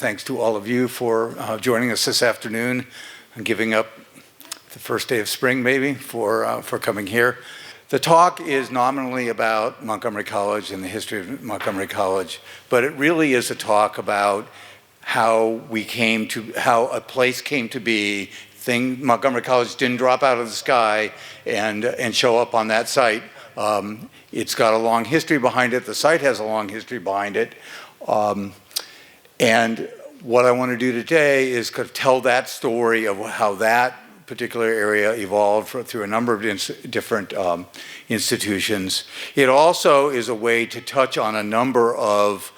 thanks to all of you for joining us this afternoon and giving up the first day of spring, maybe, for coming here. The talk is nominally about Montgomery College and the history of Montgomery College, but it really is a talk about how a place came to be. Montgomery College didn't drop out of the sky and show up on that site. It's got a long history behind it. The site has a long history behind it. And what I want to do today is kind of tell that story of how that particular area evolved through a number of different institutions. It also is a way to touch on a number of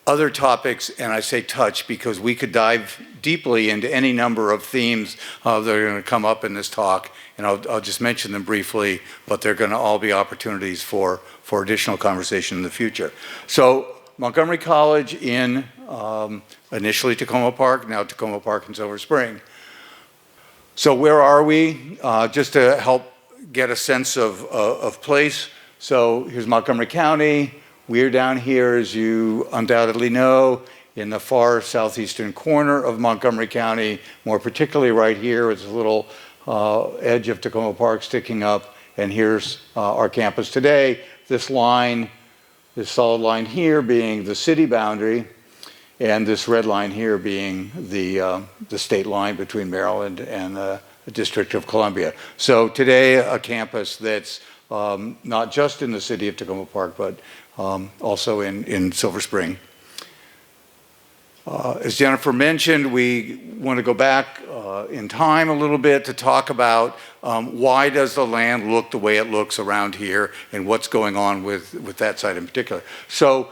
other topics, and I say touch because we could dive deeply into any number of themes that are going to come up in this talk, and I'll just mention them briefly, but they're going to all be opportunities for additional conversation in the future. So Montgomery College in initially Takoma Park, now Takoma Park in Silver Spring. So where are we? Just to help get a sense of place. So here's Montgomery County. We're down here, as you undoubtedly know, in the far southeastern corner of Montgomery County, more particularly right here. It's a little edge of Takoma Park sticking up, and here's our campus today. This line, this solid line here being the city boundary, and this red line here being the state line between Maryland and the District of Columbia. So today, a campus that's not just in the city of Takoma Park, but also in Silver Spring. As Jennifer mentioned, we want to go back in time a little bit to talk about why does the land look the way it looks around here and what's going on with that site in particular. So,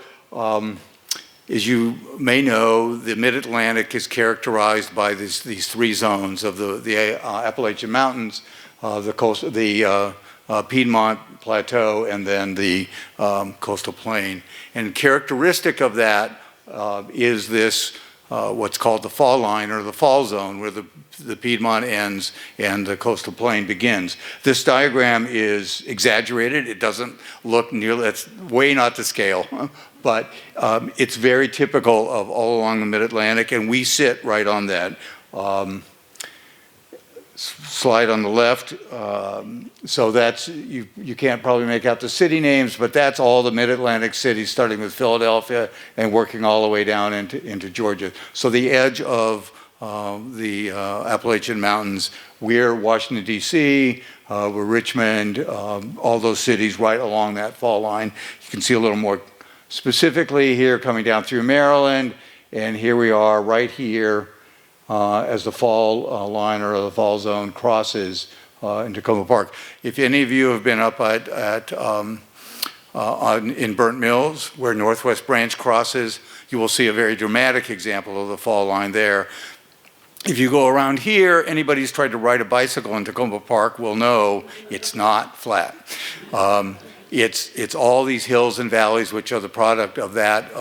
as you may know, the Mid-Atlantic is characterized by these three zones of the Appalachian Mountains, the Piedmont Plateau, and then the coastal plain. And characteristic of that is this, what's called the fall line or the fall zone, where the Piedmont ends and the coastal plain begins. This diagram is exaggerated. It doesn't look nearly, it's way not to scale, but it's very typical of all along the Mid-Atlantic, and we sit right on that. Slide on the left, so that's, you can't probably make out the city names, but that's all the Mid-Atlantic cities, starting with Philadelphia and working all the way down into Georgia. So the edge of the Appalachian Mountains, we're Washington, D.C., we're Richmond, all those cities right along that fall line. You can see a little more specifically here coming down through Maryland, and here we are right here as the fall line or the fall zone crosses in Takoma Park. If any of you have been up in Burnt Mills, where Northwest Branch crosses, you will see a very dramatic example of the fall line there. If you go around here, anybody who's tried to ride a bicycle in Takoma Park will know it's not flat. It's all these hills and valleys, which are the product of that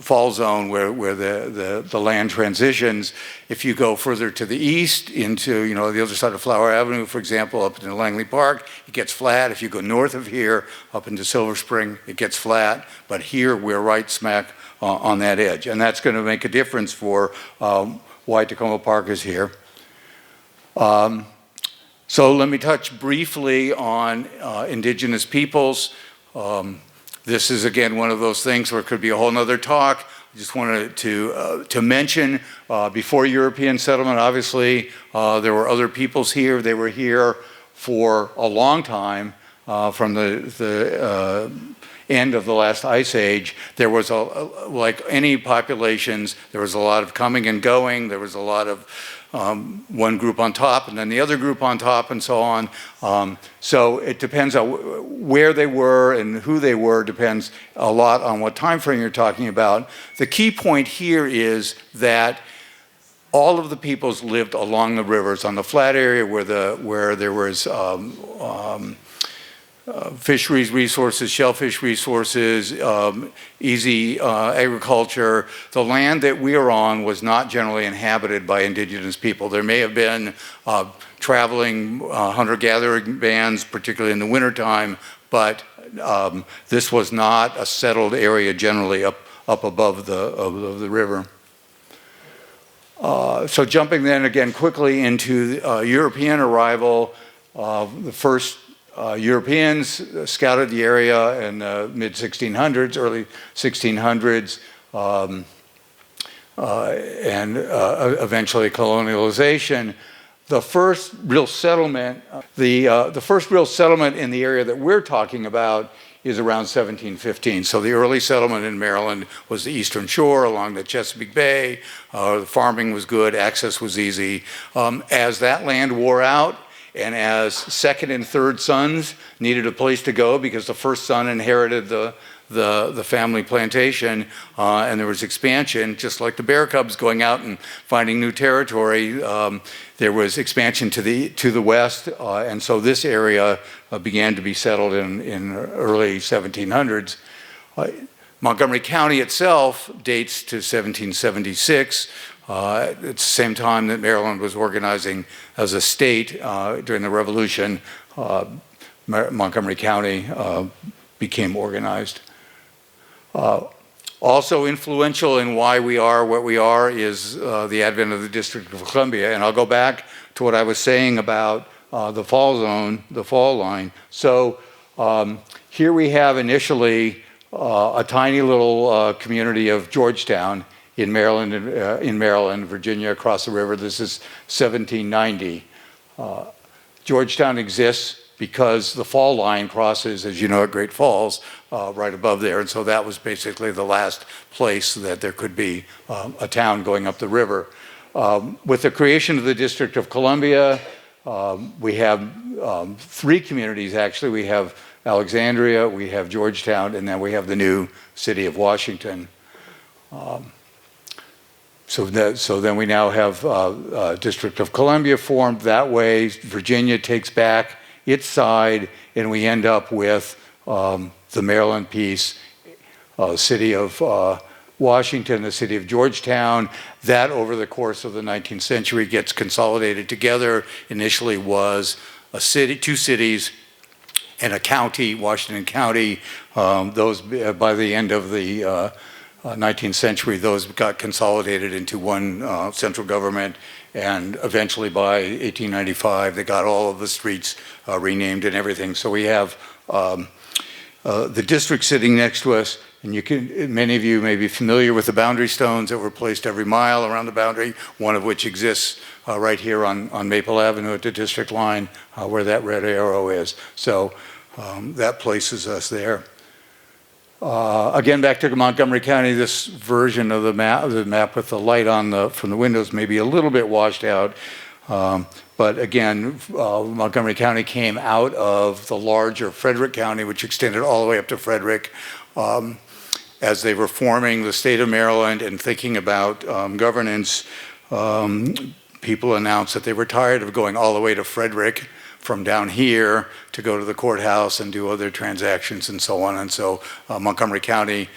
fall zone where the land transitions. If you go further to the east into the other side of Flower Avenue, for example, up into Langley Park, it gets flat. If you go north of here up into Silver Spring, it gets flat. But here we're right smack on that edge, and that's going to make a difference for why Takoma Park is here. So let me touch briefly on indigenous peoples. This is, again, one of those things where it could be a whole nother talk. I just wanted to mention, before European settlement, obviously, there were other peoples here. They were here for a long time, from the end of the last ice age. There was, like any populations, there was a lot of coming and going. There was a lot of one group on top and then the other group on top and so on. So it depends on where they were and who they were, depends a lot on what time frame you're talking about. The key point here is that all of the peoples lived along the rivers, on the flat area where there was fisheries resources, shellfish resources, easy agriculture. The land that we are on was not generally inhabited by indigenous people. There may have been traveling hunter-gathering bands, particularly in the wintertime, but this was not a settled area generally up up above the river. So jumping then again quickly into European arrival, the first Europeans scouted the area in the mid-1600s, early 1600s, and eventually colonialization. The first real settlement, the first real settlement in the area that we're talking about is around 1715. So the early settlement in Maryland was the Eastern Shore along the Chesapeake Bay. The farming was good, access was easy. As that land wore out, and as second and third sons needed a place to go because the first son inherited the family plantation, and there was expansion, just like the bear cubs going out and finding new territory. There was expansion to the west, and so this area began to be settled in early 1700s. Montgomery County itself dates to 1776. At the same time that Maryland was organizing as a state during the Revolution, Montgomery County became organized. Also influential in why we are what we are is the advent of the District of Columbia. And I'll go back to what I was saying about the fall zone, the fall line. So here we have initially a tiny little community of Georgetown in Maryland, Virginia, across the river. This is 1790. Georgetown exists because the fall line crosses, as you know, at Great Falls, right above there. And so that was basically the last place that there could be a town going up the river. With the creation of the District of Columbia, we have three communities, actually. We have Alexandria, we have Georgetown, and then we have the new city of Washington. So then we now have District of Columbia formed that way. Virginia takes back its side, and we end up with the Maryland piece, city of Washington, the city of Georgetown. That over the course of the 19th century gets consolidated together. Initially was a city, two cities, and a county, Washington County. Those, by the end of the 19th century, those got consolidated into one central government, and eventually by 1895, they got all of the streets renamed and everything. So we have the district sitting next to us, and many of you may be familiar with the boundary stones that were placed every mile around the boundary, one of which exists right here on Maple Avenue at the district line, where that red arrow is. So that places us there. Again, back to Montgomery County, this version of the map with the light on from the windows may be a little bit washed out. But again, Montgomery County came out of the larger Frederick County, which extended all the way up to Frederick. As they were forming the state of Maryland and thinking about governance, people announced that they were tired of going all the way to Frederick from down here to go to the courthouse and do other transactions and so on. And so Montgomery County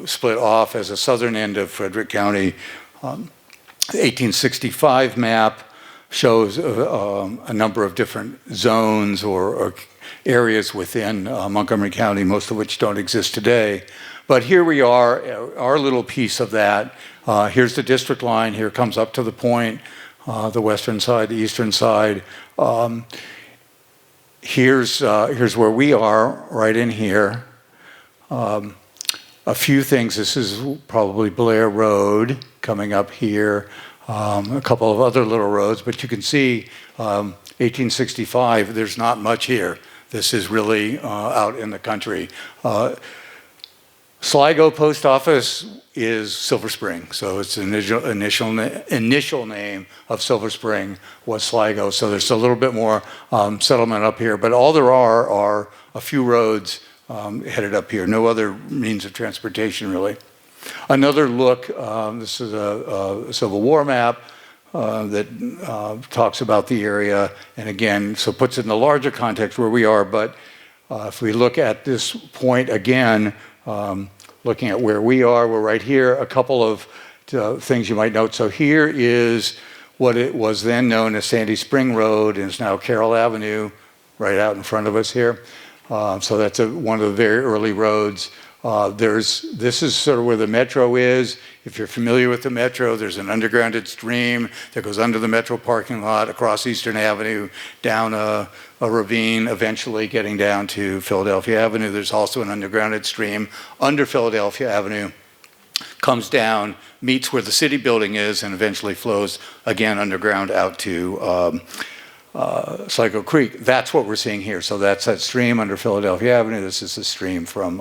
split off as a southern end of Frederick County. The 1865 map shows a number of different zones or areas within Montgomery County, most of which don't exist today. But here we are, our little piece of that. Here's the district line. Here it comes up to the point, the western side, the eastern side. Here's where we are, right in here. A few things. This is probably Blair Road coming up here. A couple of other little roads, but you can see 1865, there's not much here. This is really out in the country. Sligo Post Office is Silver Spring, so its initial name of Silver Spring was Sligo. So there's a little bit more settlement up here, but all there are a few roads headed up here. No other means of transportation, really. Another look. This is a Civil War map that talks about the area, and again, so puts it in the larger context where we are. But if we look at this point again. Looking at where we are, we're right here. A couple of things you might note. So here is what it was then known as Sandy Spring Road, and it's now Carroll Avenue, right out in front of us here. So that's one of the very early roads. This is sort of where the metro is. If you're familiar with the metro, there's an undergrounded stream that goes under the metro parking lot, across Eastern Avenue, down a ravine, eventually getting down to Philadelphia Avenue. There's also an undergrounded stream under Philadelphia Avenue, comes down, meets where the city building is, and eventually flows again underground out to Sligo Creek. That's what we're seeing here. So that's that stream under Philadelphia Avenue. This is the stream from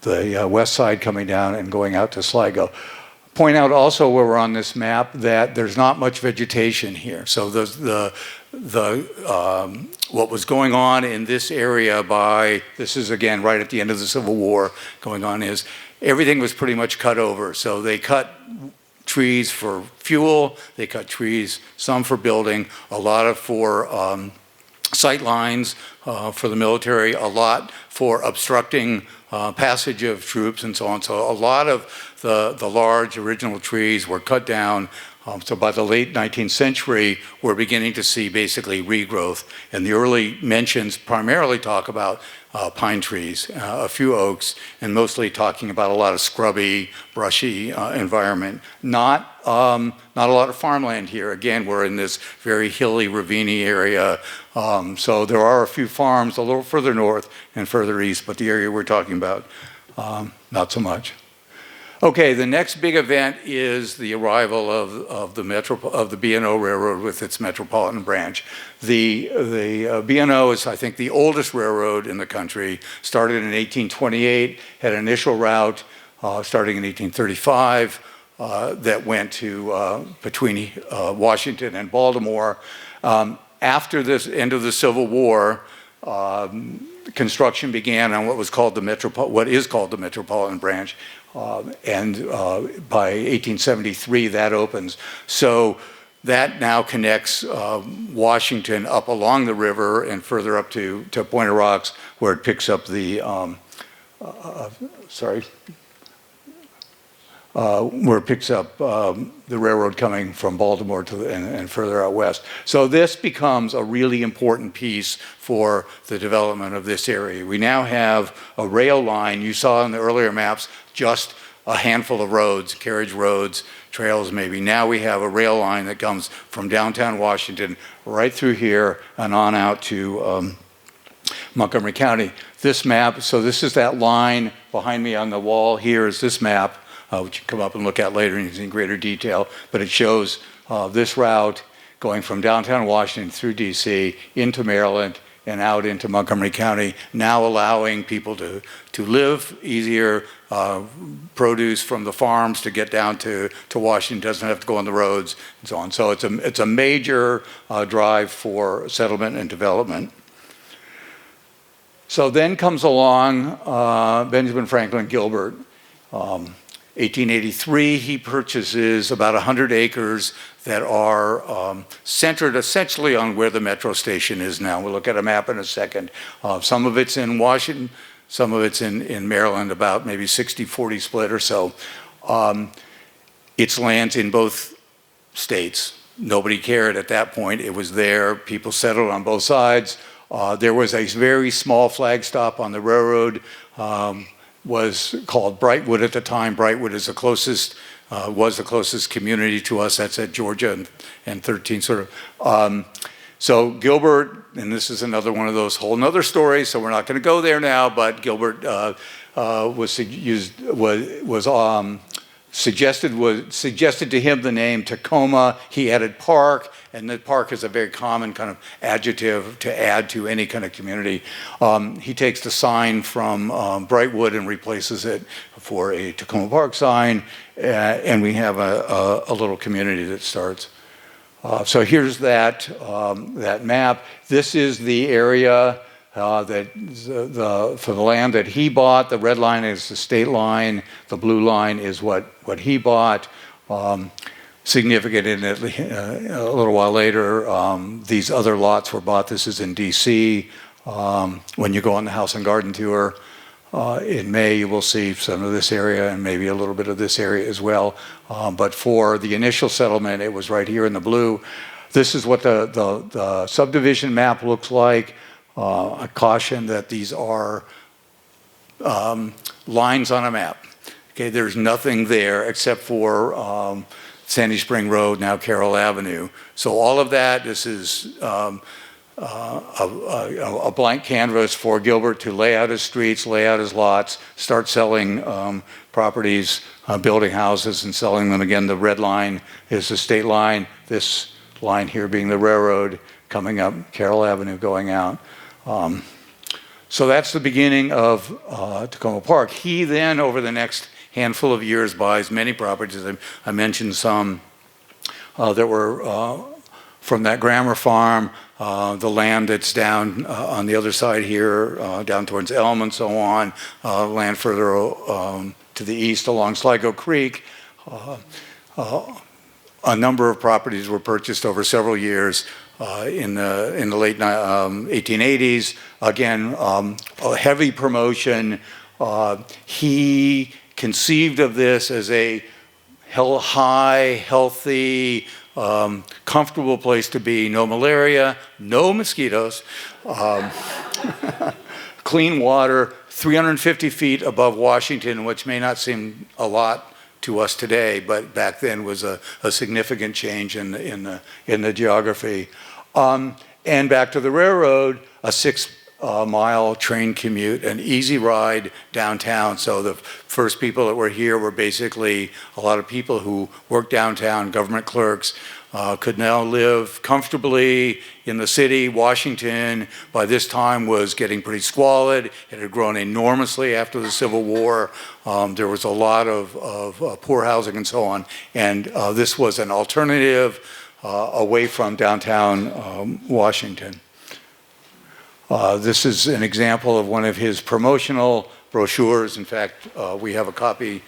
the west side coming down and going out to Sligo. Point out also where we're on this map that there's not much vegetation here. So what was going on in this area this is again right at the end of the Civil War going on, is everything was pretty much cut over. So they cut trees for fuel, they cut trees, some for building, a lot for sight lines for the military, a lot for obstructing passage of troops and so on. So a lot of the large original trees were cut down. So by the late 19th century, we're beginning to see basically regrowth. And the early mentions primarily talk about pine trees, a few oaks, and mostly talking about a lot of scrubby, brushy environment. Not a lot of farmland here. Again, we're in this very hilly, ravine area. So there are a few farms a little further north and further east, but the area we're talking about, not so much. Okay, the next big event is the arrival of the B&O Railroad with its metropolitan branch. The B&O is, I think, the oldest railroad in the country. Started in 1828, had an initial route starting in 1835 that went to between Washington and Baltimore. After this end of the Civil War, construction began on what is called the metropolitan branch. And by 1873, that opens. So that now connects Washington up along the river and further up to Point of Rocks, where it picks up the, where it picks up the railroad coming from Baltimore and further out west. So this becomes a really important piece for the development of this area. We now have a rail line. You saw in the earlier maps just a handful of roads, carriage roads, trails maybe. Now we have a rail line that comes from downtown Washington right through here and on out to Montgomery County. This map, so this is that line behind me on the wall. Here is this map, which you can come up and look at later in greater detail, but it shows this route going from downtown Washington through DC into Maryland and out into Montgomery County, now allowing people to live easier, produce from the farms to get down to Washington, doesn't have to go on the roads and so on. So it's a major drive for settlement and development. So then comes along Benjamin Franklin Gilbert. 1883, he purchases about 100 acres that are centered essentially on where the metro station is now. We'll look at a map in a second. Some of it's in Washington, some of it's in Maryland, about maybe 60-40 split or so. It's lands in both states. Nobody cared at that point. It was there. People settled on both sides. There was a very small flag stop on the railroad, was called Brightwood at the time. Brightwood is was the closest community to us. That's at Georgia and 13 sort of. So Gilbert, and this is another one of those whole nother stories, so we're not going to go there now, but Gilbert suggested to him the name Takoma. He added park, and the park is a very common kind of adjective to add to any kind of community. He takes the sign from Brightwood and replaces it for a Takoma Park sign, and we have a little community that starts. So here's that map. This is the area for the land that he bought. The red line is the state line. The blue line is what he bought. Significant in it, a little while later, these other lots were bought. This is in DC. When you go on the House and Garden tour in May, you will see some of this area and maybe a little bit of this area as well. But for the initial settlement, it was right here in the blue. This is what the subdivision map looks like. I caution that these are lines on a map. Okay, there's nothing there except for Sandy Spring Road, now Carroll Avenue. So all of that, this is a blank canvas for Gilbert to lay out his streets, lay out his lots, start selling properties, building houses and selling them. Again, the red line is the state line, this line here being the railroad coming up Carroll Avenue going out. So that's the beginning of Takoma Park. He then, over the next handful of years, buys many properties. I mentioned some that were from that Grammar Farm, the land that's down on the other side here, down towards Elm and so on, land further to the east along Sligo Creek. A number of properties were purchased over several years in the late 1880s. Again, a heavy promotion. He conceived of this as a high, healthy, comfortable place to be. No malaria, no mosquitoes, clean water, 350 feet above Washington, which may not seem a lot to us today, but back then was a significant change in the geography. And back to the railroad, a 6-mile train commute, an easy ride downtown. So the first people that were here were basically a lot of people who worked downtown, government clerks, could now live comfortably in the city. Washington, by this time, was getting pretty squalid. It had grown enormously after the Civil War. There was a lot of poor housing and so on. And this was an alternative away from downtown Washington. This is an example of one of his promotional brochures. In fact, we have a copy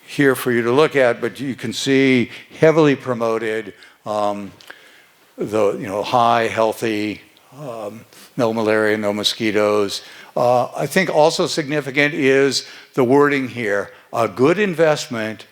here for you to look at, but you can see heavily promoted the high, healthy, no malaria, no mosquitoes. I think also significant is the wording here, a good investment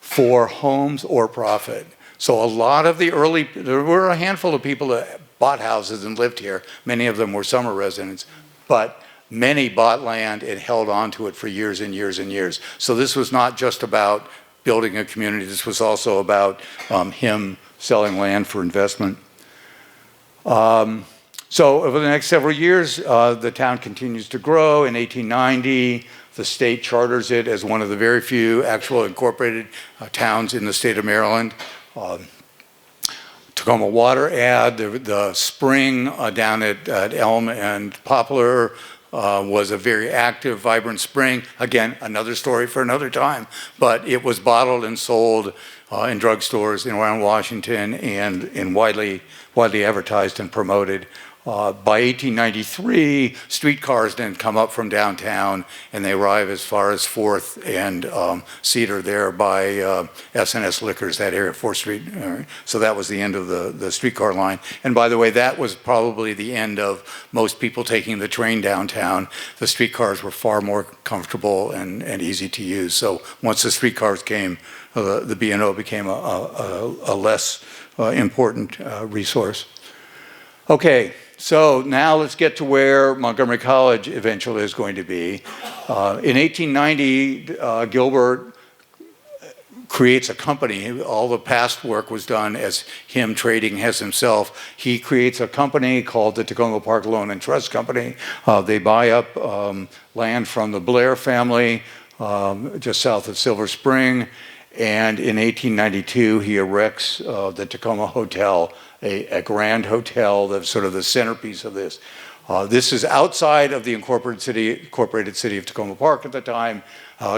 for homes or profit. So a lot of the early, there were a handful of people that bought houses and lived here. Many of them were summer residents, but many bought land and held on to it for years and years and years. So this was not just about building a community. This was also about him selling land for investment. So over the next several years, the town continues to grow. In 1890, the state charters it as one of the very few actual incorporated towns in the state of Maryland. Takoma Water ad, the spring down at Elm and Poplar was a very active, vibrant spring. Again, another story for another time, but it was bottled and sold in drugstores around Washington and widely advertised and promoted. By 1893, streetcars then come up from downtown and they arrive as far as 4th and Cedar there by S&S Liquors, that area, 4th Street. So that was the end of the streetcar line. And by the way, that was probably the end of most people taking the train downtown. The streetcars were far more comfortable and easy to use. So once the streetcars came, the B&O became a less important resource. Okay. So now let's get to where Montgomery College eventually is going to be. In 1890, Gilbert creates a company. All the past work was done as him trading as himself. He creates a company called the Takoma Park Loan and Trust Company. They buy up land from the Blair family just south of Silver Spring. And in 1892, he erects the Takoma Hotel, a grand hotel that's sort of the centerpiece of this. This is outside of the incorporated city of Takoma Park at the time.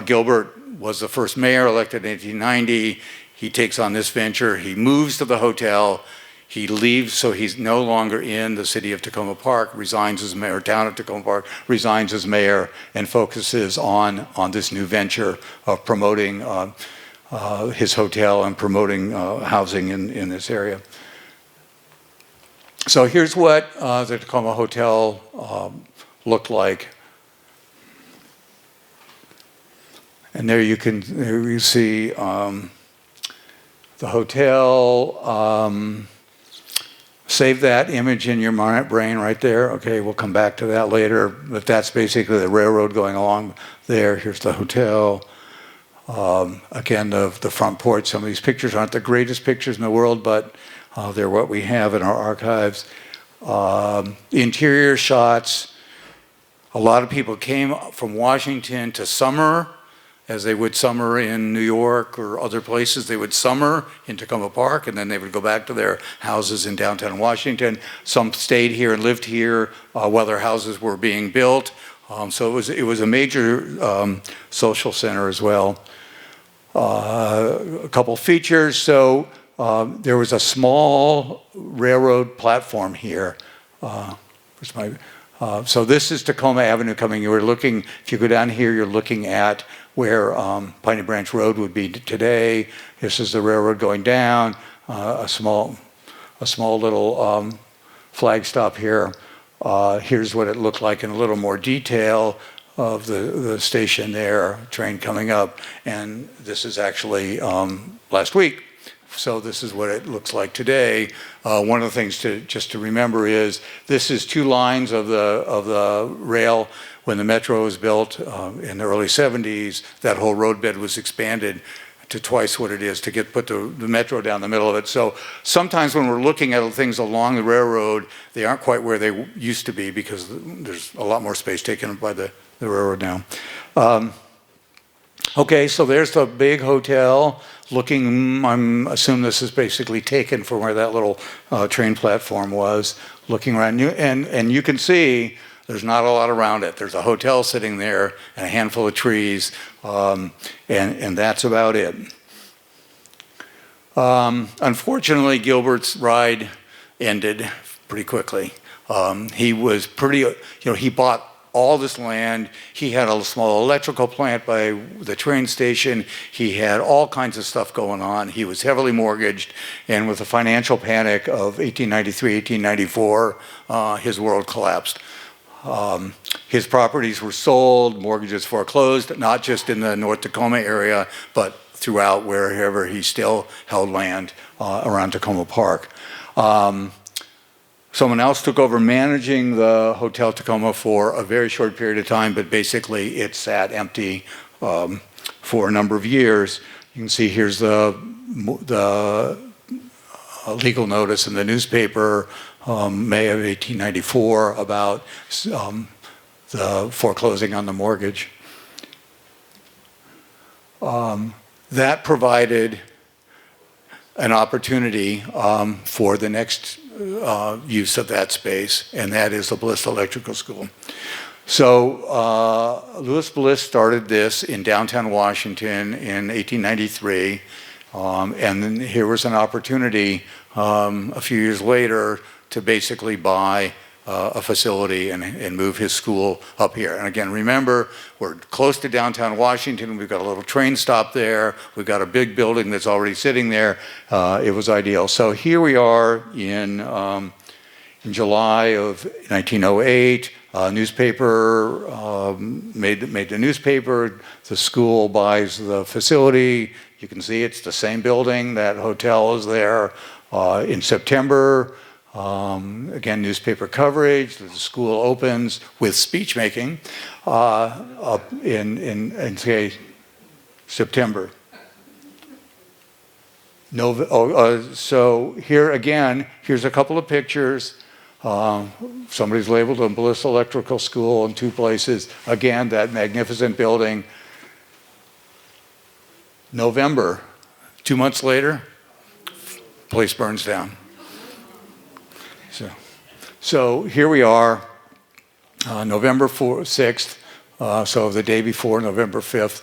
Gilbert was the first mayor elected in 1890. He takes on this venture. He moves to the hotel. He leaves, so he's no longer in the city of Takoma Park, resigns as mayor, town of Takoma Park, resigns as mayor, and focuses on this new venture of promoting his hotel and promoting housing in this area. So here's what the Takoma Hotel looked like. And there you see the hotel save that image in your brain right there. Okay, we'll come back to that later. But that's basically the railroad going along there. Here's the hotel. Again, the front porch. Some of these pictures aren't the greatest pictures in the world, but they're what we have in our archives. Interior shots. A lot of people came from Washington to summer, as they would summer in New York or other places. They would summer in Takoma Park, and then they would go back to their houses in downtown Washington. Some stayed here and lived here while their houses were being built. So it was a major social center as well. A couple features. So there was a small railroad platform here. So this is Takoma Avenue coming. You were looking, if you go down here, you're looking at where Piney Branch Road would be today. This is the railroad going down. A small little flag stop here. Here's what it looked like in a little more detail of the station there, train coming up. And this is actually last week. So this is what it looks like today. One of the things just to remember is this is two lines of the rail. When the metro was built in the early 70s, that whole roadbed was expanded to twice what it is to put the metro down the middle of it. So sometimes when we're looking at things along the railroad, they aren't quite where they used to be because there's a lot more space taken up by the railroad now. Okay, so there's the big hotel. Looking, I'm assuming this is basically taken from where that little train platform was. Looking around, and you can see there's not a lot around it. There's a hotel sitting there and a handful of trees, and that's about it. Unfortunately, Gilbert's ride ended pretty quickly. He was pretty, he bought all this land. He had a small electrical plant by the train station. He had all kinds of stuff going on. He was heavily mortgaged, and with the financial panic of 1893, 1894, his world collapsed. His properties were sold, mortgages foreclosed, not just in the North Takoma area, but throughout wherever he still held land around Takoma Park. Someone else took over managing the Hotel Takoma for a very short period of time, but basically it sat empty for a number of years. You can see here's the legal notice in the newspaper, May of 1894, about the foreclosing on the mortgage. That provided an opportunity for the next use of that space, and that is the Bliss Electrical School. So Louis Bliss started this in downtown Washington in 1893, and then here was an opportunity a few years later to basically buy a facility and move his school up here. And again, remember, we're close to downtown Washington. We've got a little train stop there. We've got a big building that's already sitting there. It was ideal. So here we are in July of 1908. Newspaper made the newspaper. The school buys the facility. You can see it's the same building. That hotel is there. In September, again, newspaper coverage. The school opens with speech making up in say September. So here again, here's a couple of pictures. Somebody's labeled a Bliss Electrical School in two places. Again, that magnificent building. November, 2 months later, place burns down. So here we are, November 6th, so the day before, November 5th.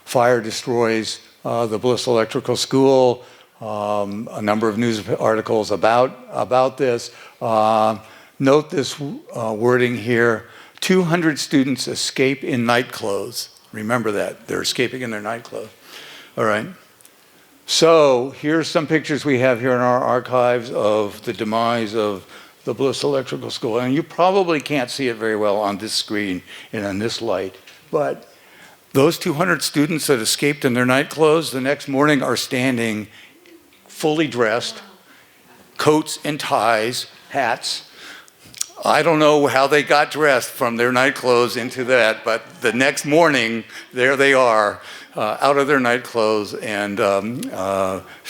Fire destroys the Bliss Electrical School. A number of news articles about this. Note this wording here, 200 students escape in night clothes. Remember that, they're escaping in their night clothes. All right. So here's some pictures we have here in our archives of the demise of the Bliss Electrical School. And you probably can't see it very well on this screen and on this light. But those 200 students that escaped in their night clothes the next morning are standing fully dressed coats and ties, hats. I don't know how they got dressed from their night clothes into that, but the next morning, there they are, out of their night clothes and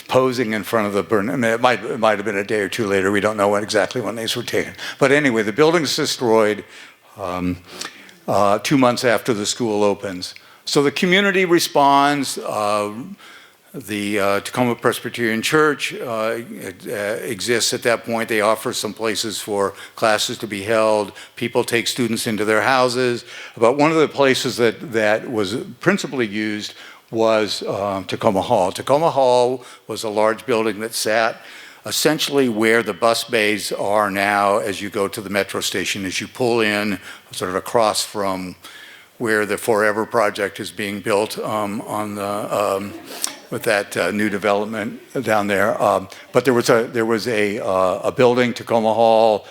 posing in front of the burn. I mean, it might have been a day or two later. We don't know exactly when these were taken. But anyway, the building's destroyed 2 months after the school opens. So the community responds. The Takoma Presbyterian Church exists at that point. They offer some places for classes to be held. People take students into their houses. But one of the places that was principally used was Takoma Hall. Takoma Hall was a large building that sat essentially where the bus bays are now as you go to the metro station, as you pull in sort of across from where the Forever project is being built on the with that new development down there. But there was a building, Takoma Hall,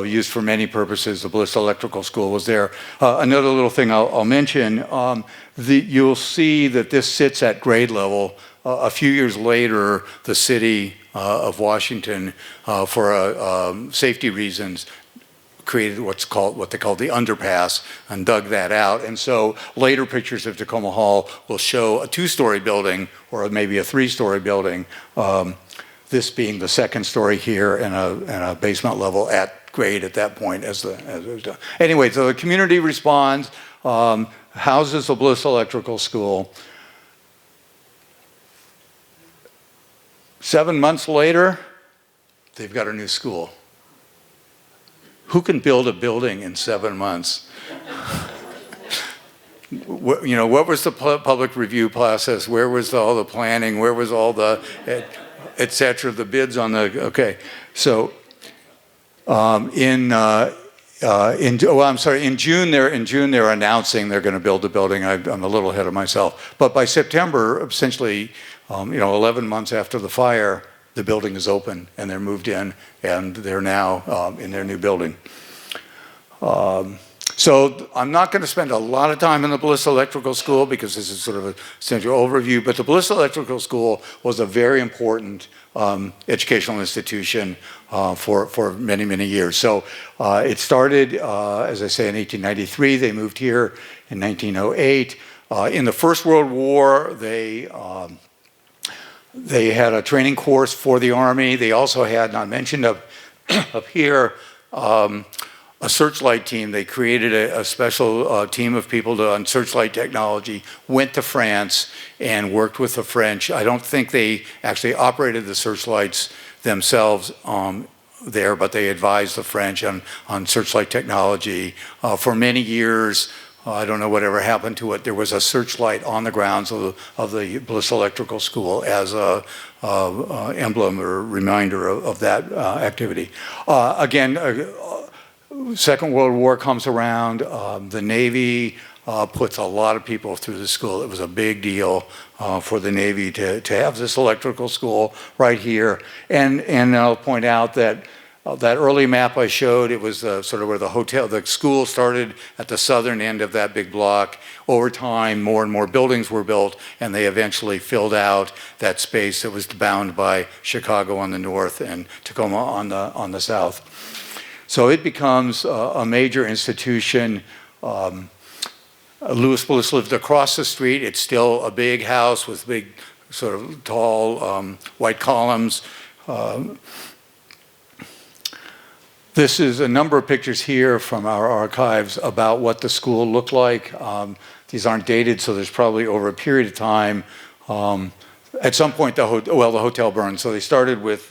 used for many purposes. The Bliss Electrical School was there. Another little thing I'll mention, you'll see that this sits at grade level. A few years later, the city of Washington, for safety reasons, created what they call the underpass and dug that out. And so later pictures of Takoma Hall will show a 2-story building or maybe a 3-story building, this being the 2nd story here and a basement level at grade at that point as it was done. Anyway, so the community responds, houses the Bliss Electrical School. 7 months later, they've got a new school. Who can build a building in 7 months? What was the public review process? Where was all the planning? Where was all the, et cetera, the bids on the, okay. So in June they're announcing they're going to build the building. I'm a little ahead of myself. But by September, essentially, 11 months after the fire, the building is open and they're moved in and they're now in their new building. So I'm not going to spend a lot of time in the Bliss Electrical School because this is sort of a central overview, but the Bliss Electrical School was a very important educational institution for many, many years. So it started, as I say, in 1893. They moved here in 1908. In the First World War, they had a training course for the Army. They also had, not mentioned up here, a searchlight team. They created a special team of people on searchlight technology, went to France and worked with the French. I don't think they actually operated the searchlights themselves there, but they advised the French on searchlight technology. For many years, I don't know whatever happened to it. There was a searchlight on the grounds of the Bliss Electrical School as a emblem or reminder of that activity. Again, Second World War comes around. The Navy puts a lot of people through the school. It was a big deal for the Navy to have this electrical school right here. And I'll point out that that early map I showed, it was sort of where the school started at the southern end of that big block. Over time, more and more buildings were built, and they eventually filled out that space that was bound by Chicago on the north and Tacoma on the south. So it becomes a major institution. Louis Bliss lived across the street. It's still a big house with big, sort of tall white columns. This is a number of pictures here from our archives about what the school looked like. These aren't dated, so there's probably over a period of time. At some point, the hotel burned. So they started with,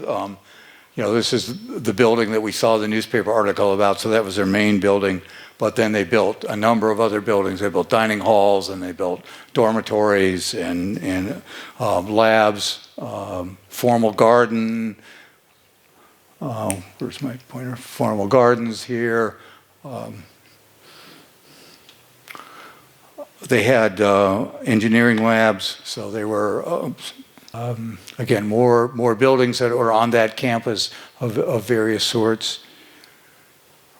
this is the building that we saw the newspaper article about. So that was their main building. But then they built a number of other buildings. They built dining halls, and they built dormitories and labs, formal garden. Where's my pointer? Formal gardens here. They had engineering labs, so they were, again, more buildings that were on that campus of various sorts.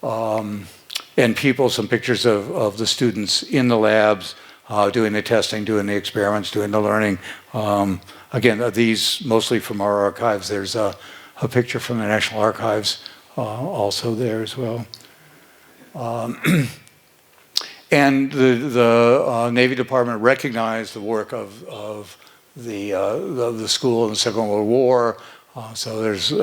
And some pictures of the students in the labs, doing the testing, doing the experiments, doing the learning. Again, these mostly from our archives. There's a a picture from the National Archives also there as well. And the Navy Department recognized the work of the school in the Second World War. So there's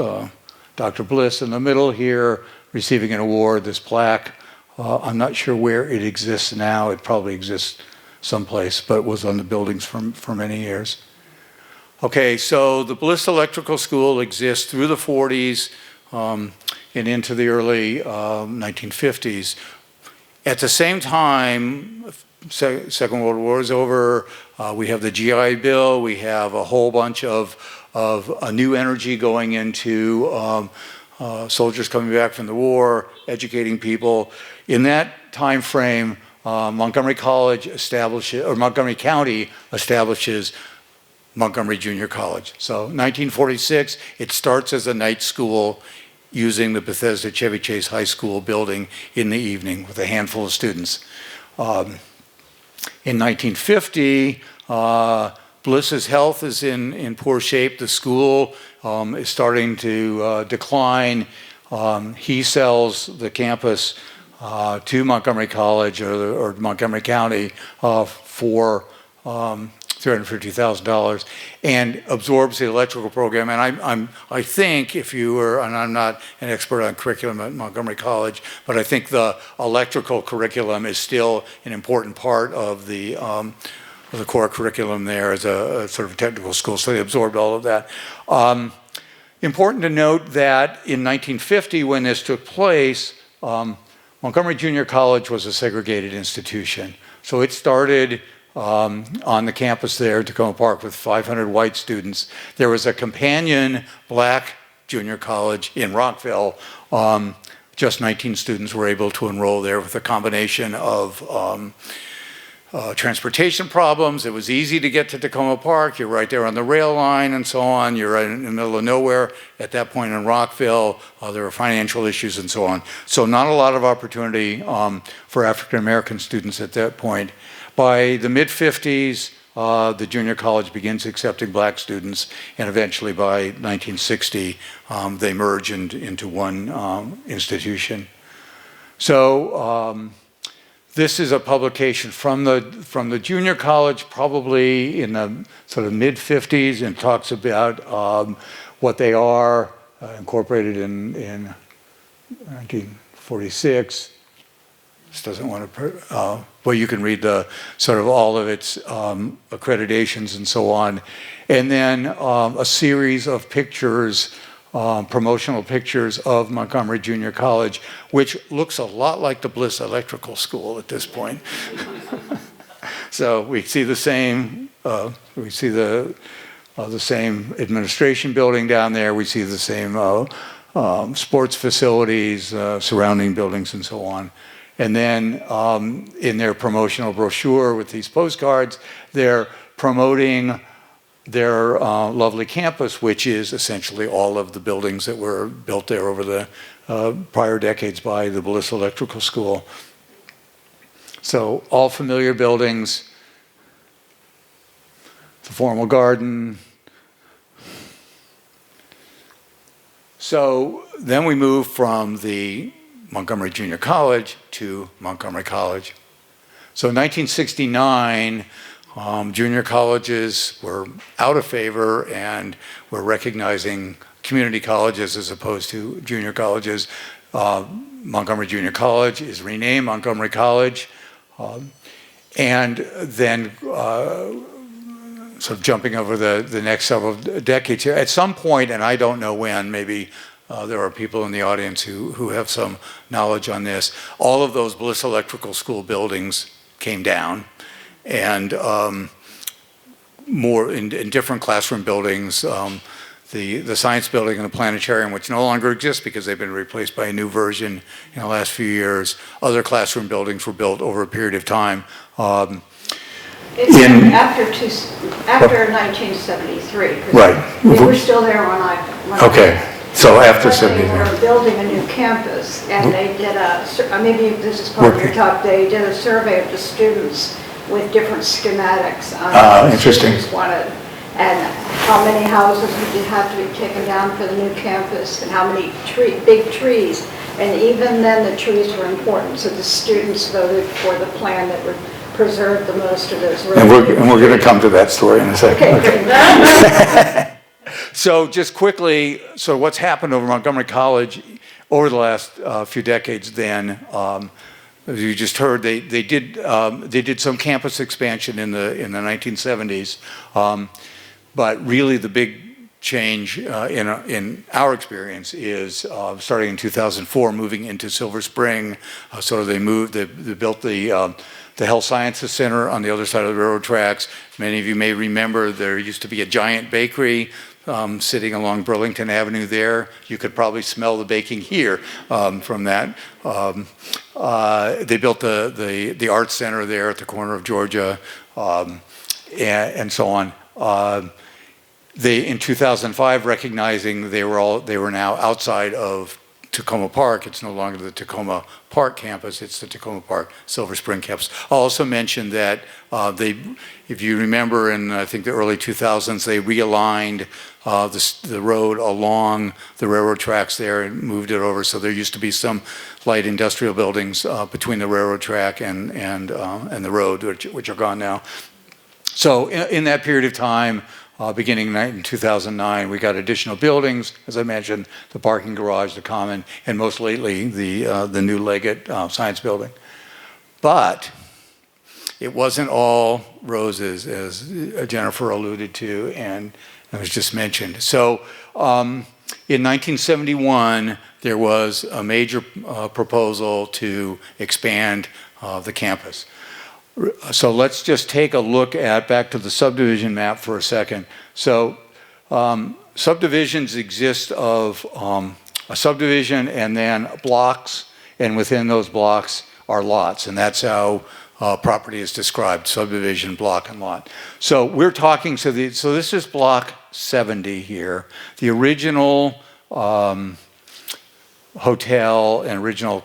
Dr. Bliss in the middle here receiving an award, this plaque. I'm not sure where it exists now. It probably exists someplace, but it was on the buildings for many years. Okay, so the Bliss Electrical School exists through the 40s and into the early 1950s. At the same time, Second World War is over. We have the GI Bill. We have a whole bunch of new energy going into soldiers coming back from the war, educating people. In that time frame, Montgomery College establishes, or Montgomery County establishes Montgomery Junior College. So 1946, it starts as a night school using the Bethesda Chevy Chase High School building in the evening with a handful of students. In 1950, Bliss's health is in poor shape. The school is starting to decline. He sells the campus to Montgomery College or Montgomery County for $350,000 and absorbs the electrical program. And I think if you were, and I'm not an expert on curriculum at Montgomery College, but I think the electrical curriculum is still an important part of the core curriculum there as a sort of technical school. So they absorbed all of that. Important to note that in 1950, when this took place, Montgomery Junior College was a segregated institution. So it started on the campus there, Takoma Park, with 500 white students. There was a companion black junior college in Rockville. Just 19 students were able to enroll there with a combination of transportation problems. It was easy to get to Takoma Park. You're right there on the rail line and so on. You're right in the middle of nowhere at that point in Rockville. There were financial issues and so on. So not a lot of opportunity for African American students at that point. By the mid-50s, the junior college begins accepting black students, and eventually by 1960, they merge into one institution. So this is a publication from the junior college, probably in the sort of mid-50s, and talks about what they are, incorporated in 1946. This doesn't want to, well, you can read the sort of all of its accreditations and so on. And then a series of pictures, promotional pictures of Montgomery Junior College, which looks a lot like the Bliss Electrical School at this point. So we see the same, the same administration building down there. We see the same sports facilities, surrounding buildings and so on. And then in their promotional brochure with these postcards, they're promoting their lovely campus, which is essentially all of the buildings that were built there over the prior decades by the Bliss Electrical School. So all familiar buildings, the formal garden. So then we move from the Montgomery Junior College to Montgomery College. So in 1969, junior colleges were out of favor and were recognizing community colleges as opposed to junior colleges. Montgomery Junior College is renamed Montgomery College. And then sort of jumping over the next several decades here, at some point, and I don't know when, maybe there are people in the audience who have some knowledge on this. All of those Bliss Electrical School buildings came down, and more in different classroom buildings. The science building and the planetarium, which no longer exist because they've been replaced by a new version in the last few years. Other classroom buildings were built over a period of time. It's after 1973. Right. We were still there when I okay. So after 73. They were building a new campus, and they did maybe this is part of your talk, they did a survey of the students with different schematics on what interesting. students wanted. And how many houses would have to be taken down for the new campus, and how many big trees. And even then, the trees were important, so the students voted for the plan that would preserve the most of those. And we're going to come to that story in a second. Okay, great. So just quickly, so what's happened over Montgomery College over the last few decades then, as you just heard, they did some campus expansion in the 1970s, but really the big change in our experience is starting in 2004, moving into Silver Spring. So they built the Health Sciences Center on the other side of the railroad tracks. Many of you may remember there used to be a giant bakery sitting along Burlington Avenue there. You could probably smell the baking here from that. They built the Arts Center there at the corner of Georgia and so on. In 2005, recognizing they were now outside of Takoma Park, it's no longer the Takoma Park campus, it's the Takoma Park Silver Spring campus. I'll also mention that if you remember in I think the early 2000s, they realigned the road along the railroad tracks there and moved it over. So there used to be some light industrial buildings between the railroad track and the road, which are gone now. So in that period of time, beginning in 2009, we got additional buildings, as I mentioned, the parking garage, the common, and most lately the new Leggett Science Building. But it wasn't all roses, as Jennifer alluded to, and it was just mentioned. So in 1971, there was a major proposal to expand the campus. So let's just take a look back to the subdivision map for a second. So subdivisions exist of a subdivision and then blocks, and within those blocks are lots, and that's how property is described: subdivision, block, and lot. So we're talking, so this is block 70 here. The original hotel and original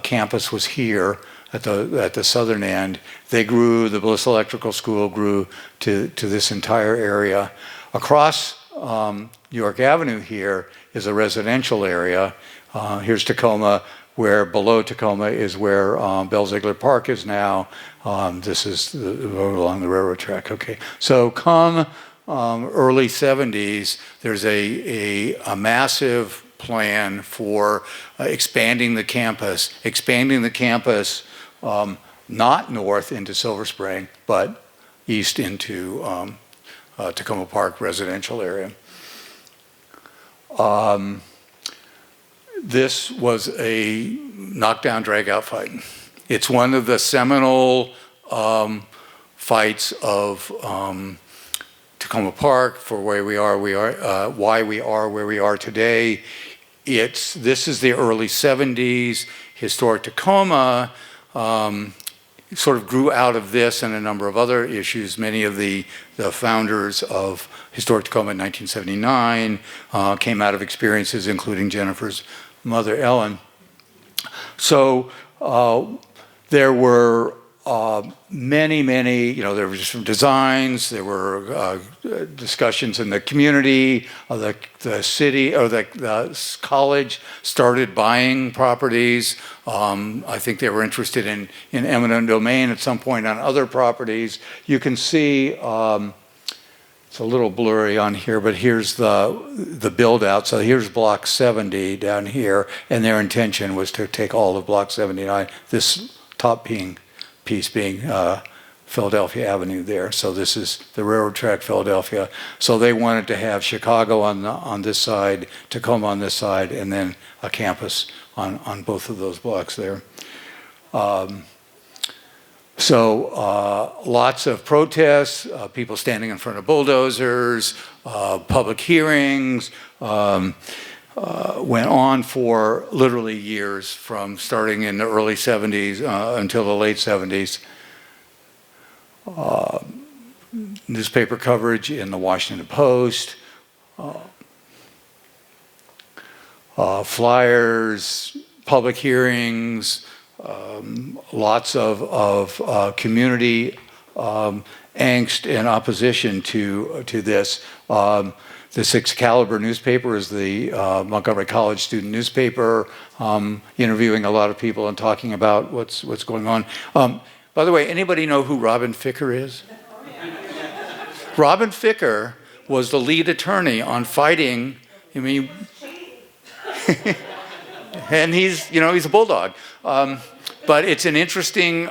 campus was here at the southern end. They grew, the Bliss Electrical School grew to this entire area. Across York Avenue here is a residential area. Here's Takoma, where below Takoma is where Bell Ziegler Park is now. This is the road along the railroad track. Okay, so come early 70s, there's a massive plan for expanding the campus not north into Silver Spring, but east into Takoma Park residential area. This was a knockdown, drag-out fight. It's one of the seminal fights of Takoma Park for why we are where we are today. This is the early 70s. Historic Takoma sort of grew out of this and a number of other issues. Many of the founders of Historic Takoma in 1979 came out of experiences including Jennifer's mother, Ellen. So there were many, there were different designs, there were discussions in the community, the city, or the college started buying properties. I think they were interested in eminent domain at some point on other properties. You can see, it's a little blurry on here, but here's the build out. So here's block 70 down here, and their intention was to take all of block 79, this top piece being Philadelphia Avenue there. So this is the railroad track, Philadelphia. So they wanted to have Chicago on this side, Tacoma on this side, and then a campus on both of those blocks there. Lots of protests, people standing in front of bulldozers, public hearings, went on for literally years, from starting in the early 70s until the late 70s. Newspaper coverage in the Washington Post, flyers, public hearings, lots of community angst and opposition to this. This Excalibur newspaper is the Montgomery College student newspaper, interviewing a lot of people and talking about what's going on. By the way, anybody know who Robin Ficker is? Robin Ficker was the lead attorney on fighting, I mean, and he's a bulldog. But it's an interesting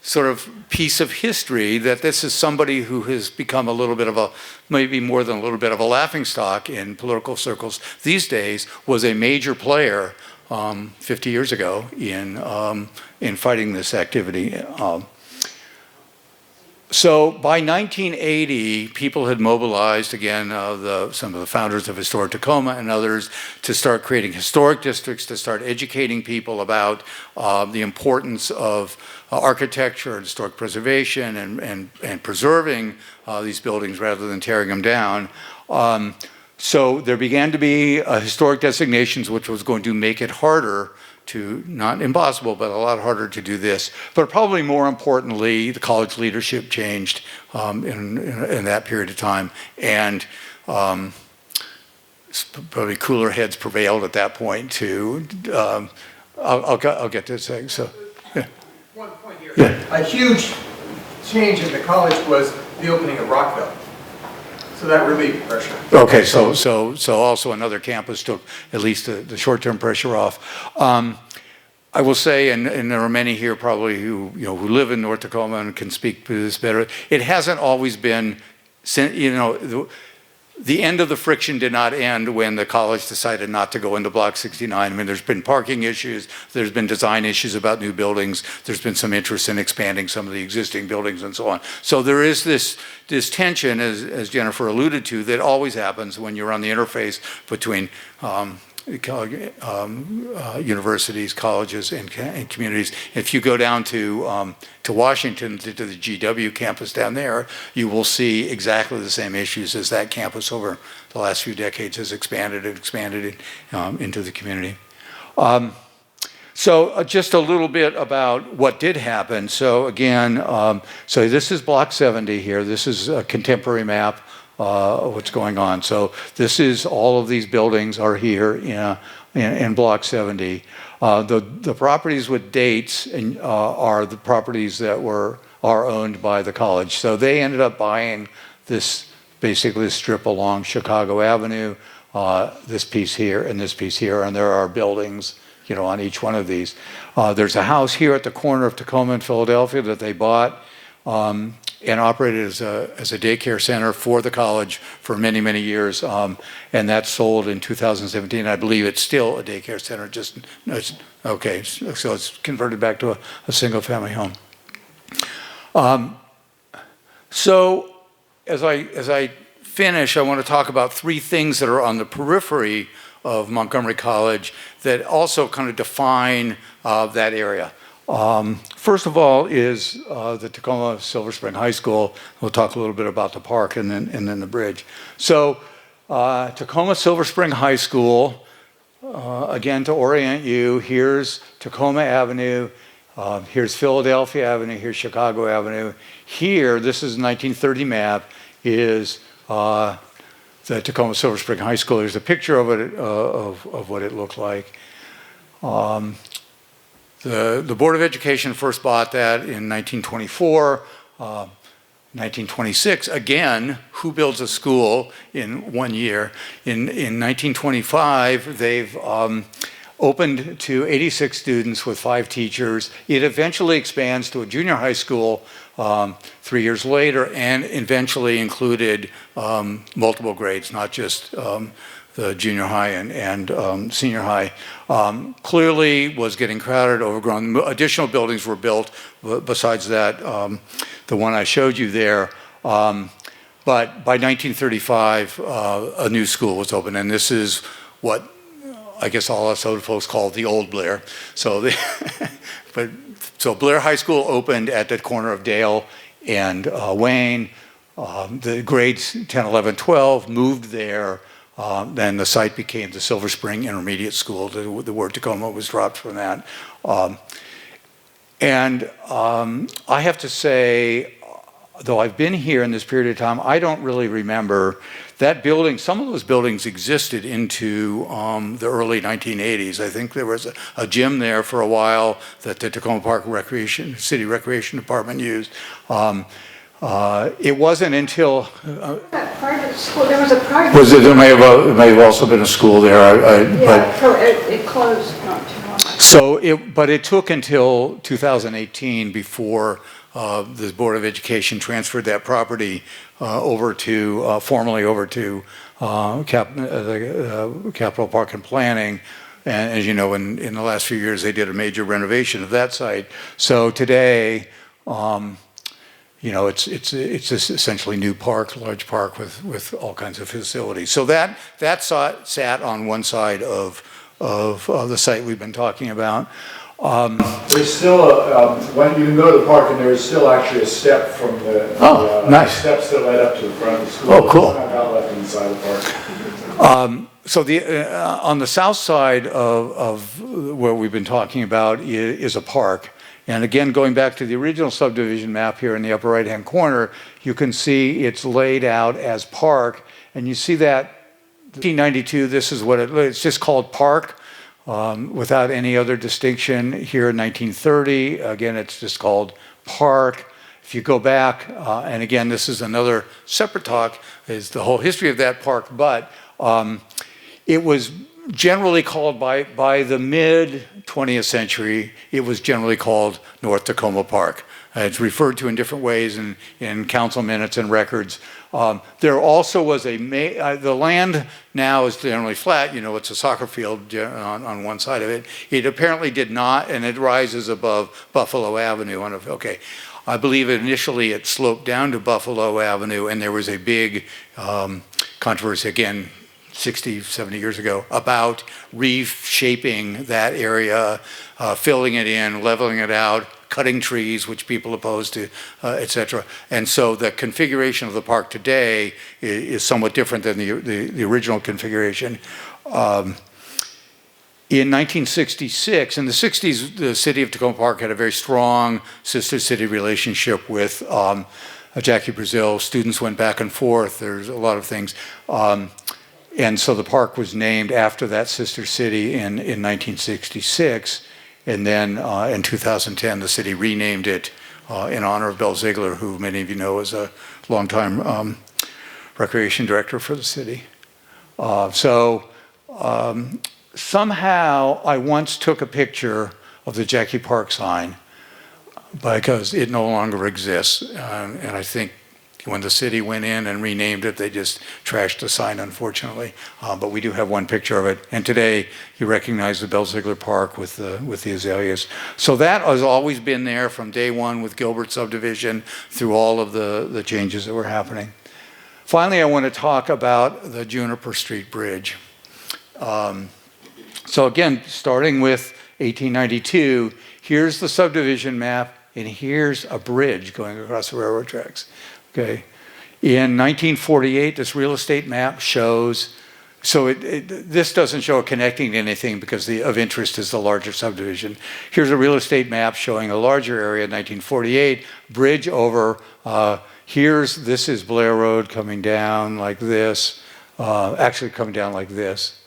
sort of piece of history that this is somebody who has become a little bit of a, maybe more than a little bit of a laughingstock in political circles these days, was a major player 50 years ago in fighting this activity. So by 1980, people had mobilized, again, some of the founders of Historic Tacoma and others, to start creating historic districts, to start educating people about the importance of architecture and historic preservation and preserving these buildings rather than tearing them down. So there began to be historic designations, which was going to make it harder to, not impossible, but a lot harder to do this. But probably more importantly, the college leadership changed in that period of time, and probably cooler heads prevailed at that point too. I'll get to this thing. So, yeah. One point here. Yeah. A huge change in the college was the opening of Rockville. So that relieved pressure. Okay, so also another campus took at least the short-term pressure off. I will say, and there are many here probably who live in North Tacoma and can speak to this better. It hasn't always been, the end of the friction did not end when the college decided not to go into Block 69. I mean, there's been parking issues, there's been design issues about new buildings, there's been some interest in expanding some of the existing buildings and so on. So there is this tension, as Jennifer alluded to, that always happens when you're on the interface between universities, colleges, and communities. If you go down to Washington, to the GW campus down there, you will see exactly the same issues as that campus over the last few decades has expanded into the community. So just a little bit about what did happen. So again, so this is Block 70 here. This is a contemporary map. What's going on. So this is, all of these buildings are here in Block 70. The properties with dates are the properties that are owned by the college. So they ended up buying basically this strip along Chicago Avenue, this piece here and this piece here, and there are buildings on each one of these. There's a house here at the corner of Tacoma and Philadelphia that they bought and operated as a daycare center for the college for many, many years. And that sold in 2017. I believe it's still a daycare center, okay, so it's converted back to a single family home. So as I finish, I want to talk about three things that are on the periphery of Montgomery College that also kind of define that area. First of all is the Tacoma Silver Spring High School. We'll talk a little bit about the park and then the bridge. So Tacoma Silver Spring High School, again to orient you, here's Tacoma Avenue, here's Philadelphia Avenue, here's Chicago Avenue. Here, this is a 1930 map, is the Tacoma Silver Spring High School. There's a picture of it, of what it looked like. The Board of Education first bought that in 1924, 1926. Again, who builds a school in 1 year? In 1925, they've opened to 86 students with 5 teachers. It eventually expands to a junior high school 3 years later, and eventually included multiple grades, not just the junior high and senior high. Clearly was getting crowded, overgrown. Additional buildings were built besides that, the one I showed you there. But by 1935, a new school was open, and this is what I guess all us old folks call the old Blair. So, so Blair High School opened at the corner of Dale and Wayne. The grades 10, 11, 12 moved there. Then the site became the Silver Spring Intermediate School. The word Tacoma was dropped from that. And I have to say, though I've been here in this period of time, I don't really remember that building. Some of those buildings existed into the early 1980s. I think there was a gym there for a while that the Tacoma Park City Recreation Department used. It wasn't until That private school, there was a private. there may have also been a school there. It closed not too long ago. So but it took until 2018 before the Board of Education transferred that property formally over to Capital Park and Planning. And as you know, in the last few years, they did a major renovation of that site. So today, it's essentially new park, large park with all kinds of facilities. So that sat on one side of the site we've been talking about. There's still when you can go to the park, and there is still actually a step from the nice steps that led up to the front of the school. Oh, cool. It's not out left inside the park. So on the south side of where we've been talking about is a park. And again, going back to the original subdivision map here in the upper right-hand corner, you can see it's laid out as park. And you see that 1992, this is what it's just called park without any other distinction. Here in 1930, again, it's just called park. If you go back, and again, this is another separate talk, is the whole history of that park, but it was generally called by the mid-20th century, it was generally called North Tacoma Park. It's referred to in different ways in council minutes and records. There also was the land now is generally flat, it's a soccer field on one side of it. It apparently did not, and it rises above Buffalo Avenue. I believe initially it sloped down to Buffalo Avenue, and there was a big controversy, again, 60, 70 years ago, about reshaping that area, filling it in, leveling it out, cutting trees, which people opposed to, et cetera. And so the configuration of the park today is somewhat different than the original configuration. In 1966, in the 60s, the city of Tacoma Park had a very strong sister city relationship with Jackie Brazil. Students went back and forth. There's a lot of things. And so the park was named after that sister city in 1966. And then in 2010, the city renamed it in honor of Bill Ziegler, who many of you know is a longtime recreation director for the city. Somehow I once took a picture of the Jackie Park sign because it no longer exists. And I think when the city went in and renamed it, they just trashed the sign, unfortunately. But we do have one picture of it. And today, you recognize the Bell Ziegler Park with the azaleas. So that has always been there from day one with Gilbert subdivision through all of the changes that were happening. Finally, I want to talk about the Juniper Street Bridge. So again, starting with 1892, here's the subdivision map, and here's a bridge going across the railroad tracks. Okay. In 1948, this real estate map shows, so this doesn't show it connecting to anything because of interest is the larger subdivision. Here's a real estate map showing a larger area in 1948, bridge over, this is Blair Road coming down like this, actually coming down like this,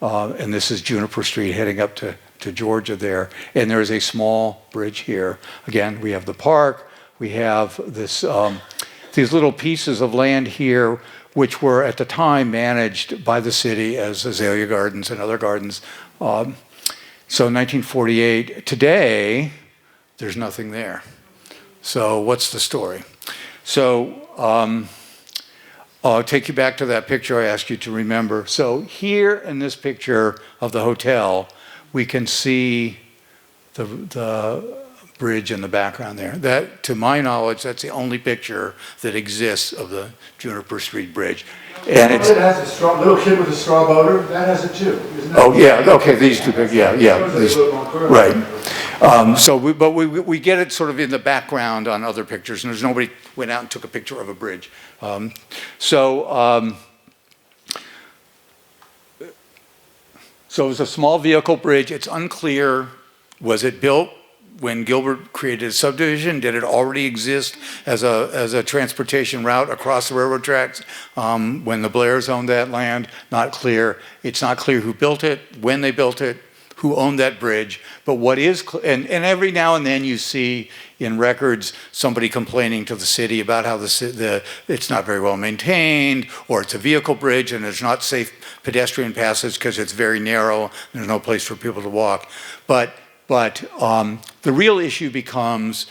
and this is Juniper Street heading up to Georgia there, and there is a small bridge here. Again, we have the park, we have this, these little pieces of land here, which were at the time managed by the city as azalea gardens and other gardens. So in 1948, today, there's nothing there. So what's the story? So I'll take you back to that picture I asked you to remember. So here in this picture of the hotel, we can see the bridge in the background there. That, to my knowledge, that's the only picture that exists of the Juniper Street Bridge. And it has a little kid with a straw boater. That has it too. Isn't that okay. These two big, these, right. But we get it sort of in the background on other pictures, and there's nobody went out and took a picture of a bridge. So it was a small vehicle bridge. It's unclear, was it built when Gilbert created a subdivision, did it already exist as a transportation route across the railroad tracks? When the Blairs owned that land, not clear. It's not clear who built it, when they built it, who owned that bridge. But what is, and every now and then you see in records somebody complaining to the city about how it's not very well maintained, or it's a vehicle bridge and there's not safe pedestrian passage because it's very narrow, there's no place for people to walk. But the real issue becomes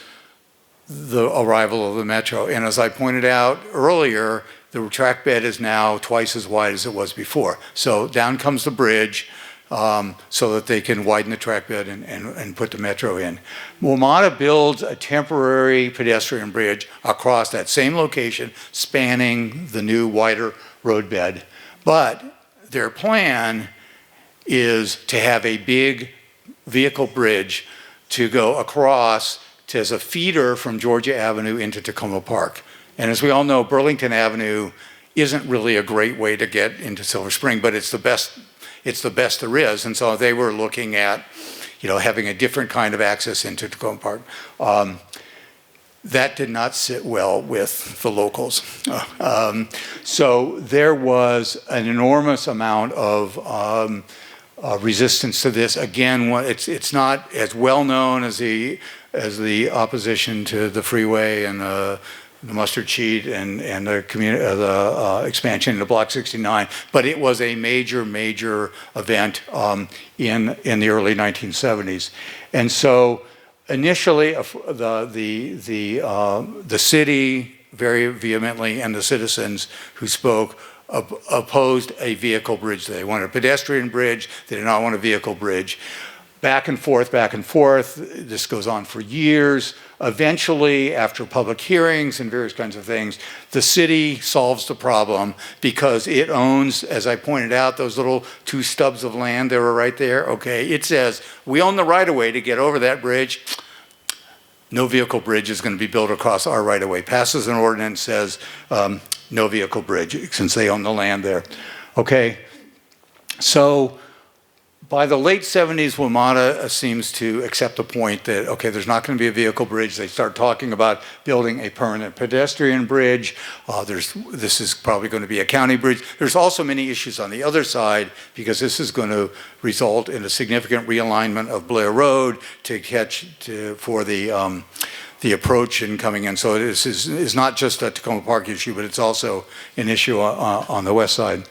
the arrival of the metro. And as I pointed out earlier, the track bed is now twice as wide as it was before. So down comes the bridge, so that they can widen the track bed and put the metro in. WMATA builds a temporary pedestrian bridge across that same location, spanning the new wider road bed. But their plan is to have a big vehicle bridge to go across as a feeder from Georgia Avenue into Takoma Park. And as we all know, Burlington Avenue isn't really a great way to get into Silver Spring, but it's the best there is. And so they were looking at, having a different kind of access into Takoma Park. That did not sit well with the locals. So there was an enormous amount of resistance to this. Again, it's not as well known as the opposition to the freeway and the mustard sheet and the expansion into Block 69, but it was a major event in the early 1970s. And so initially, the city very vehemently and the citizens who spoke opposed a vehicle bridge. They wanted a pedestrian bridge. They did not want a vehicle bridge. Back and forth. This goes on for years. Eventually, after public hearings and various kinds of things, the city solves the problem because it owns, as I pointed out, those little 2 stubs of land that were right there. Okay, it says, we own the right-of-way to get over that bridge. No vehicle bridge is going to be built across our right-of-way. Passes an ordinance, says no vehicle bridge, since they own the land there. Okay, so by the late 70s, WMATA seems to accept the point that, okay, there's not going to be a vehicle bridge. They start talking about building a permanent pedestrian bridge. This is probably going to be a county bridge. There's also many issues on the other side because this is going to result in a significant realignment of Blair Road for the approach and coming in. So this is not just a Takoma Park issue, but it's also an issue on the west side.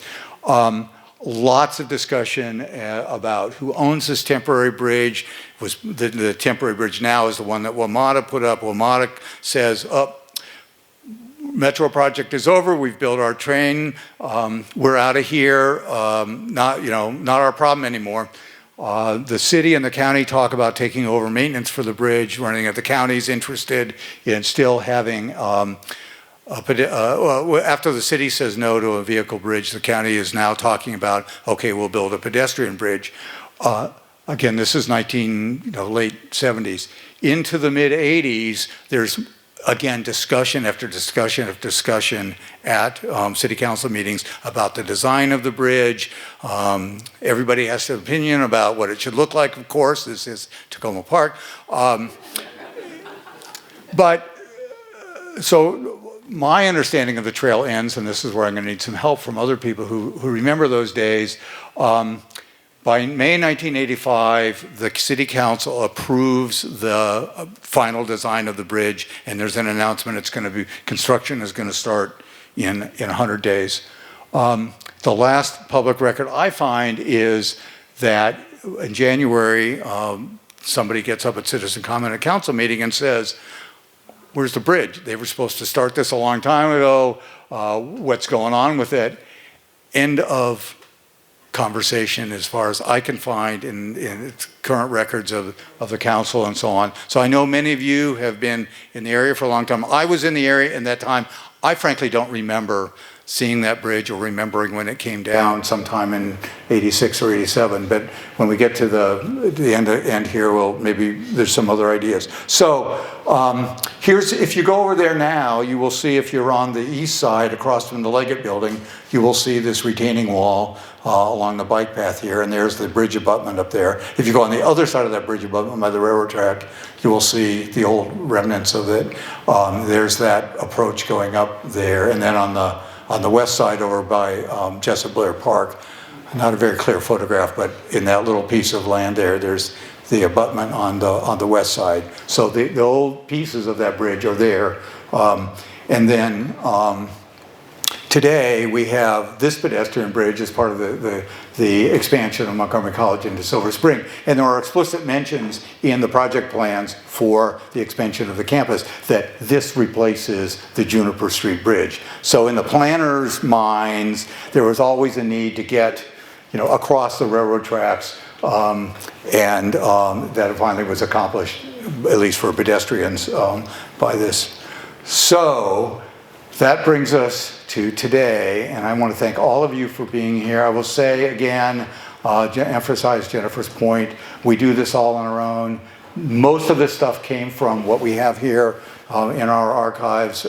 Lots of discussion about who owns this temporary bridge. The temporary bridge now is the one that WMATA put up. WMATA says, Metro project is over. We've built our train. We're out of here. Not our problem anymore. The city and the county talk about taking over maintenance for the bridge, running it. The county's interested in still having after the city says no to a vehicle bridge, the county is now talking about, okay, we'll build a pedestrian bridge. Again, this is late 70s. Into the mid 80s, there's again discussion after discussion at city council meetings about the design of the bridge. Everybody has an opinion about what it should look like, of course. This is Takoma Park. So my understanding of the trail ends, and this is where I'm going to need some help from other people who remember those days. By May 1985, the city council approves the final design of the bridge, and there's an announcement construction is going to start in 100 days. The last public record I find is that in January, somebody gets up at citizen comment at council meeting and says, where's the bridge? They were supposed to start this a long time ago. What's going on with it? End of conversation as far as I can find in current records of the council and so on. So I know many of you have been in the area for a long time. I was in the area in that time. I frankly don't remember seeing that bridge or remembering when it came down sometime in 86 or 87. But when we get to the end here, well, maybe there's some other ideas. So if you go over there now, you will see, if you're on the east side across from the Leggett building, you will see this retaining wall along the bike path here, and there's the bridge abutment up there. If you go on the other side of that bridge abutment by the railroad track, you will see the old remnants of it. There's that approach going up there, and then on the west side over by Jessup Blair Park, not a very clear photograph, but in that little piece of land there, there's the abutment on the west side. So the old pieces of that bridge are there. And then today we have this pedestrian bridge as part of the expansion of Montgomery College into Silver Spring. And there are explicit mentions in the project plans for the expansion of the campus that this replaces the Juniper Street Bridge. So in the planners' minds, there was always a need to get, across the railroad tracks, and that finally was accomplished, at least for pedestrians, by this. So that brings us to today, and I want to thank all of you for being here. I will say again, emphasize Jennifer's point, we do this all on our own. Most of this stuff came from what we have here in our archives.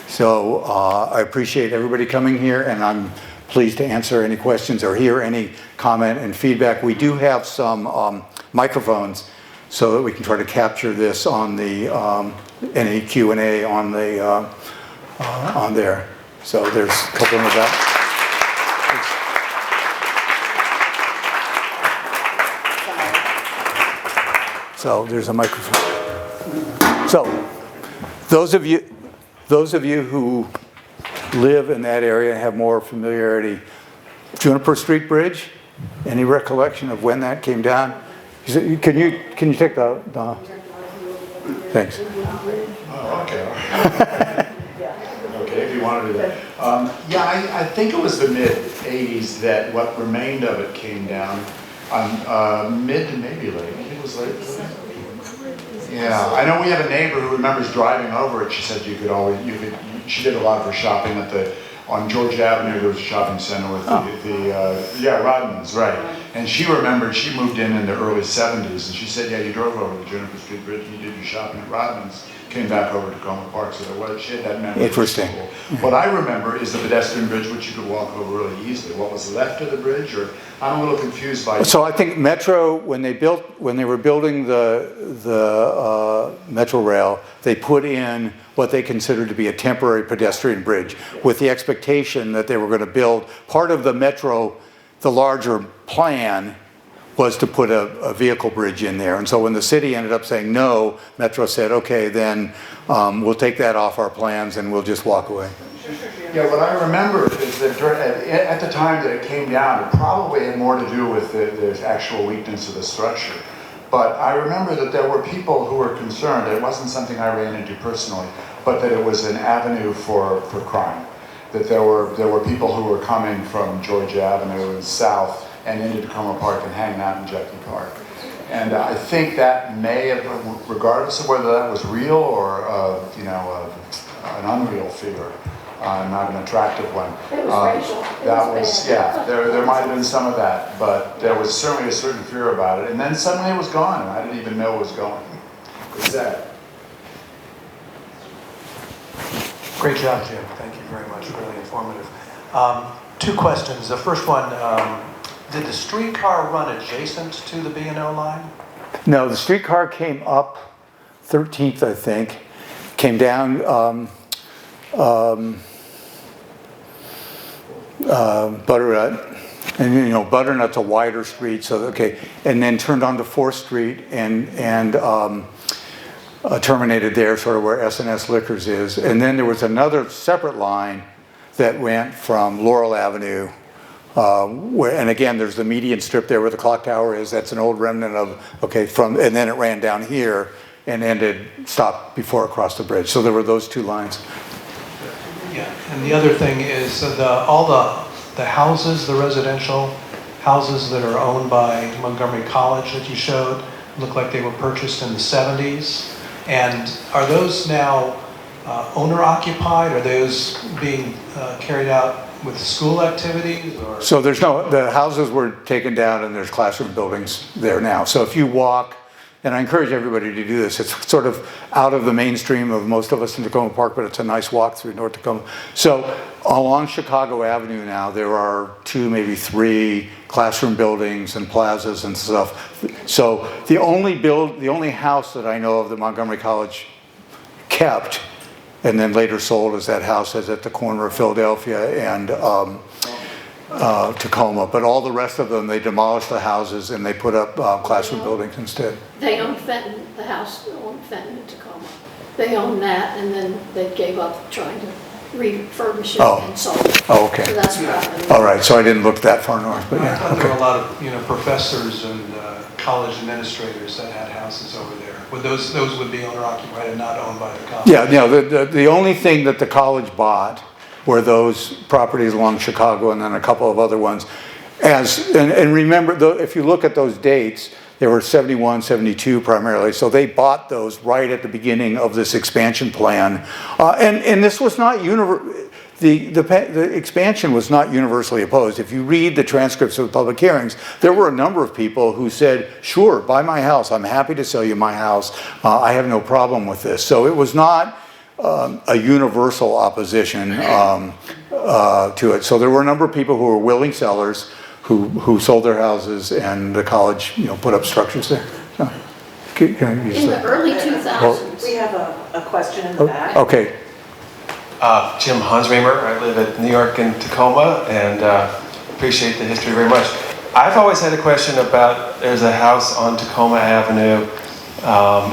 So I appreciate everybody coming here, and I'm pleased to answer any questions or hear any comment and feedback. We do have some microphones so that we can try to capture this on the any Q&A on the on there. So there's a couple of that. So there's a microphone. So those of you who live in that area and have more familiarity, Juniper Street Bridge, any recollection of when that came down? Can you take the thanks. Oh, okay. Okay, if you want to do that. Yeah, I think it was the mid-'80s that what remained of it came down. Mid to maybe late. I think it was late. Yeah, I know we have a neighbor who remembers driving over it. She said she did a lot of her shopping on George Avenue. There was a shopping center with Rodman's, right. And she remembered, she moved in the early 70s, and she said, yeah, you drove over the Juniper Street Bridge and you did your shopping at Rodman's, came back over to TAKOMA Park, so she had that memory. Interesting. What I remember is the pedestrian bridge, which you could walk over really easily. What was left of the bridge, or I'm a little confused by. So I think Metro, when they were building the Metro Rail, they put in what they considered to be a temporary pedestrian bridge, with the expectation that they were going to build part of the Metro. The larger plan was to put a vehicle bridge in there. And so when the city ended up saying no, Metro said, okay, then we'll take that off our plans and we'll just walk away. Yeah, what I remember is that at the time that it came down, it probably had more to do with the actual weakness of the structure. But I remember that there were people who were concerned. It wasn't something I ran into personally, but that it was an avenue for crime. That there were people who were coming from George Avenue and south and into TAKOMA Park and hanging out in Jetty Park. And I think that may have, regardless of whether that was real or an unreal figure, not an attractive one. It was racial. That was, yeah, there might have been some of that, but there was certainly a certain fear about it. And then suddenly it was gone, and I didn't even know it was going. It's sad. Great job, Jim. Thank you very much. Really informative. Two questions. The first one, did the streetcar run adjacent to the B&O line? No, the streetcar came up 13th, I think, came down Butternut, and Butternut's a wider street, so okay, and then turned onto 4th Street and terminated there, sort of where S&S Liquors is, and then there was another separate line that went from Laurel Avenue, and again, there's the median strip there where the clock tower is. That's an old remnant of and then it ran down here and stopped before it crossed the bridge. So there were those two lines. Yeah, and the other thing is all the houses, the residential houses that are owned by Montgomery College that you showed, look like they were purchased in the 70s. And are those now owner-occupied? Are those being carried out with school activities? Or? So the houses were taken down and there's classroom buildings there now. So if you walk and I encourage everybody to do this. It's sort of out of the mainstream of most of us in Tacoma Park, but it's a nice walk through North Tacoma. So along Chicago Avenue now, there are 2, maybe 3 classroom buildings and plazas and stuff. So the only house that I know of that Montgomery College kept and then later sold is that house that's at the corner of Philadelphia and Tacoma. But all the rest of them, they demolished the houses and they put up classroom buildings instead. They own Fenton, the house owned Fenton in Tacoma. They own that, and then they gave up trying to refurbish it and sold it. Oh, okay. So that's probably. All right, so I didn't look that far north, but I yeah, thought there were a okay. lot of, professors and college administrators that had houses over there. Would those would be owner occupied and not owned by the college? Yeah, the only thing that the college bought were those properties along Chicago and then a couple of other ones. And remember, if you look at those dates, they were 71, 72 primarily, so they bought those right at the beginning of this expansion plan. And this was not the expansion was not universally opposed. If you read the transcripts of the public hearings, there were a number of people who said, sure, buy my house, I'm happy to sell you my house, I have no problem with this. So it was not a universal opposition to it. So there were a number of people who were willing sellers who sold their houses, and the college, put up structures there. So, In the early 2000s. We have a question in the back. Okay. Jim Hansreimer. I live at New York and Tacoma, and appreciate the history very much. I've always had a question about, there's a house on Tacoma Avenue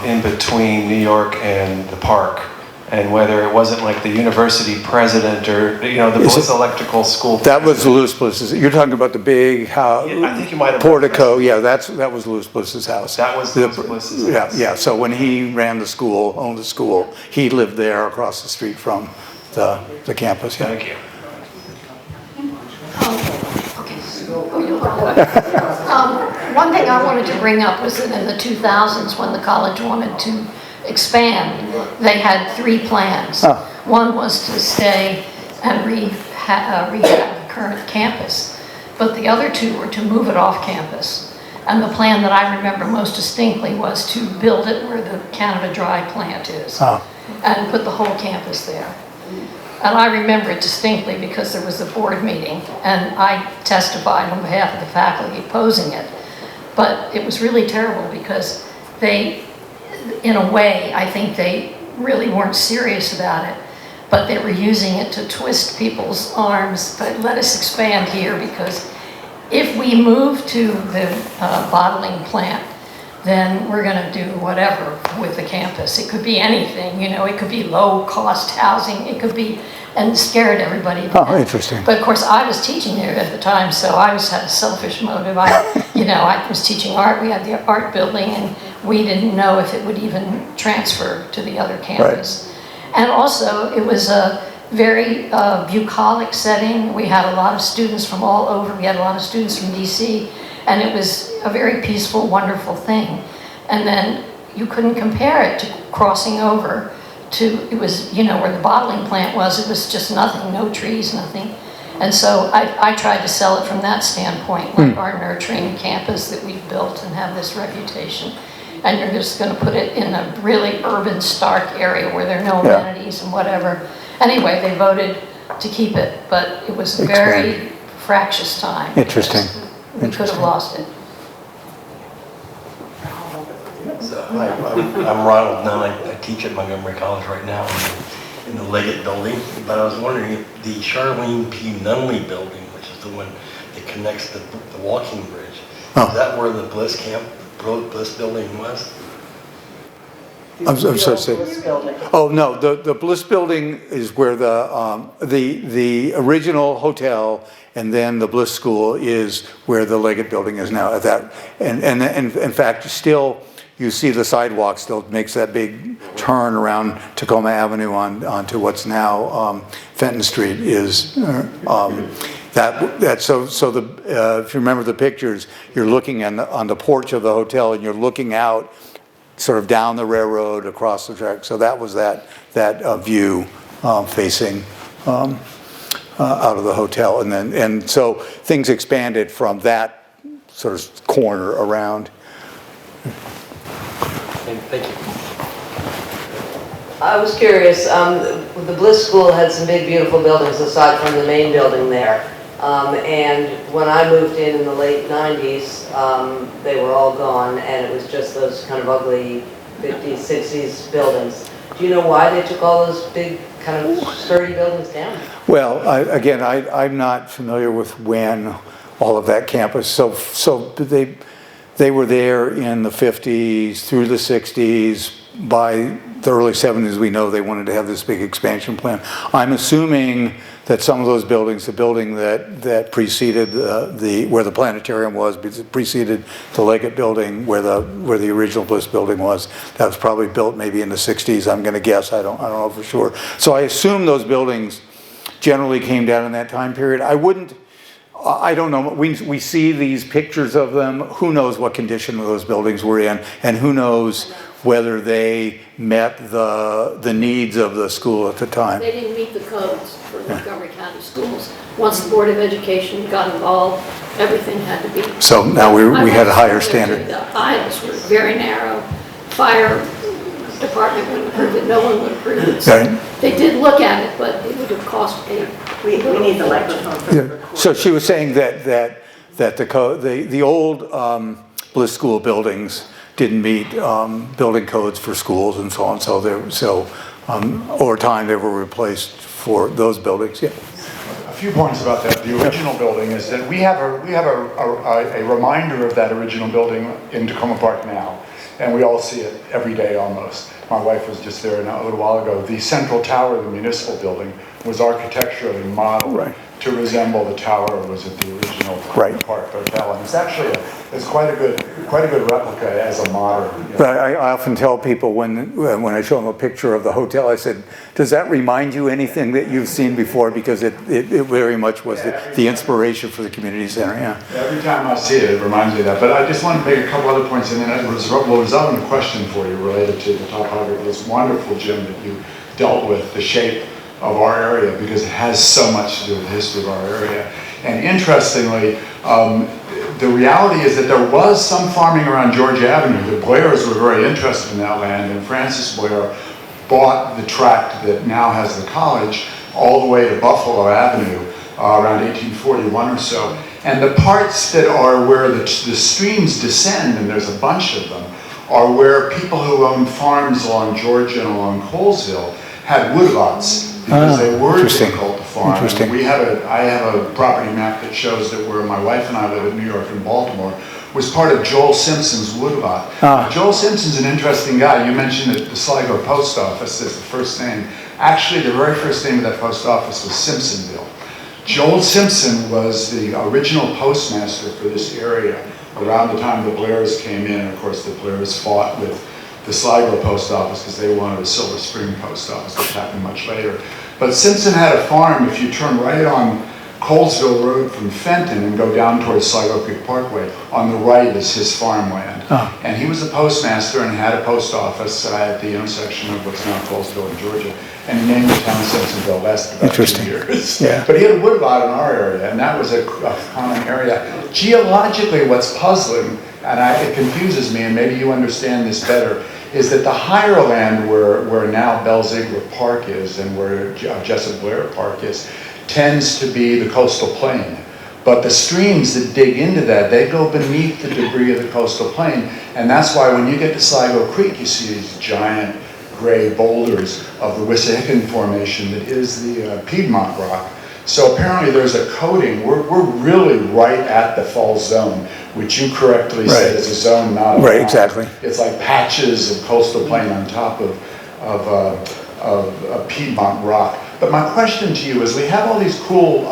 in between New York and the park, and whether it wasn't like the university president or, the Bliss Electrical School. That was Louis Bliss's. You're talking about the big house, Yeah, I think you might have portico. Yeah, that was Louis Bliss's house. That was Louis Bliss's house. Yeah. So when he ran the school, owned the school, he lived there across the street from the campus. Yeah. Thank you. One thing I wanted to bring up was that in the 2000s, when the college wanted to expand, they had 3 plans. One was to stay and rehab the current campus, but the other 2 were to move it off campus. And the plan that I remember most distinctly was to build it where the Canada Dry plant is, and put the whole campus there. And I remember it distinctly because there was a board meeting, and I testified on behalf of the faculty opposing it. But it was really terrible because they, in a way, I think they really weren't serious about it, but they were using it to twist people's arms, but let us expand here, because if we move to the bottling plant, then we're going to do whatever with the campus. It could be anything, it could be low-cost housing, it could be, and scared everybody. Oh, interesting. But of course, I was teaching there at the time, so I had a selfish motive. I was teaching art. We had the art building, and we didn't know if it would even transfer to the other campus. Right. And also, it was a very bucolic setting. We had a lot of students from all over. We had a lot of students from DC, and it was a very peaceful, wonderful thing. And then you couldn't compare it to crossing over to, it was, where the bottling plant was, it was just nothing, no trees, nothing. And so I tried to sell it from that standpoint, like our nurturing campus that we've built and have this reputation. And you're just going to put it in a really urban, stark area where there are no amenities and whatever. Anyway, they voted to keep it, but it was a very fractious time. Interesting. We could have lost it. Hi, I'm Ronald Nunn. I teach at Montgomery College right now in the Leggett building. But I was wondering if the Charlene P. Nunley building, which is the one that connects the walking bridge, is that where the Bliss building was? I'm sorry. Oh no, the Bliss building is where the original hotel, and then the Bliss School is where the Leggett building is now. At that, and in fact, still you see the sidewalk still makes that big turn around Tacoma Avenue onto what's now Fenton Street. Is that so if you remember the pictures, you're looking on the porch of the hotel, and you're looking out sort of down the railroad across the track. So that was that view facing out of the hotel, and so things expanded from that sort of corner around. Thank you. I was curious, the Bliss School had some big, beautiful buildings aside from the main building there. And when I moved in the late 90s, they were all gone, and it was just those kind of ugly 50s, 60s buildings. Do you know why they took all those big, kind of sturdy buildings down? Well, I'm not familiar with when all of that campus, so they were there in the 50s through the 60s. By the early 70s, we know they wanted to have this big expansion plan. I'm assuming that some of those buildings, the building that preceded where the planetarium was, preceded the Leggett building where the original Bliss building was, that was probably built maybe in the 60s. I'm going to guess. I don't know for sure. So I assume those buildings generally came down in that time period. I don't know. We see these pictures of them. Who knows what condition those buildings were in, and who knows whether they met the needs of the school at the time. They didn't meet the codes for Montgomery County Schools. Once the Board of Education got involved, everything had to be. So now we had a higher standard. The aisles were very narrow. Fire department wouldn't approve it. No one would approve it. So Right. they did look at it, but it would have cost a. We need the microphone for the recording. So she was saying that the old Bliss School buildings didn't meet building codes for schools and so on. So over time they were replaced for those buildings. Yeah. A few points about that. The original building is that we have a reminder of that original building in Tacoma Park now, and we all see it every day almost. My wife was just there a little while ago. The central tower of the municipal building was architecturally modeled to resemble the tower was at the original Park Hotel, and it's actually it's quite a good replica as a modern. You know. But I often tell people when I show them a picture of the hotel, I said, "Does that remind you anything that you've seen before?" Because it very much was the inspiration for the community center. Yeah. Every time I see it, it reminds me of that. But I just want to make a couple other points, and then it will result in a question for you related to the topography. It's wonderful, Jim, that you dealt with the shape of our area because it has so much to do with the history of our area. And interestingly, the reality is that there was some farming around Georgia Avenue. The Blairs were very interested in that land, and Francis Blair bought the tract that now has the college all the way to Buffalo Avenue around 1841 or so. And the parts that are where the streams descend, and there's a bunch of them, are where people who owned farms along Georgia and along Colesville had woodlots because they were difficult to farm. And I have a property map that shows that where my wife and I live in New York and Baltimore was part of Joel Simpson's woodlot. Joel Simpson's an interesting guy. You mentioned that the Sligo Post Office is the first name. Actually, the very first name of that post office was Simpsonville. Joel Simpson was the original postmaster for this area around the time the Blairs came in. Of course, the Blairs fought with the Sligo post office because they wanted a Silver Spring post office, which happened much later. But Simpson had a farm. If you turn right on Colesville Road from Fenton and go down towards Sligo Creek Parkway, on the right is his farmland. And he was a postmaster and had a post office at the intersection of what's now Colesville and Georgia. And he named the town Simpsonville. Lasted about 2 years. Yeah. But he had a woodlot in our area, and that was a common area. Geologically, what's puzzling, and it confuses me, and maybe you understand this better, is that the higher land where now Bell Ziegler Park is and where Jessup Blair Park is, tends to be the coastal plain. But the streams that dig into that, they go beneath the debris of the coastal plain. And that's why when you get to Sligo Creek, you see these giant gray boulders of the Wissahickon Formation that is the Piedmont rock. So apparently there's a coating. We're really right at the fall zone, which you correctly said is a zone, not a mountain. Exactly. It's like patches of coastal plain on top of Piedmont rock. But my question to you is, we have all these cool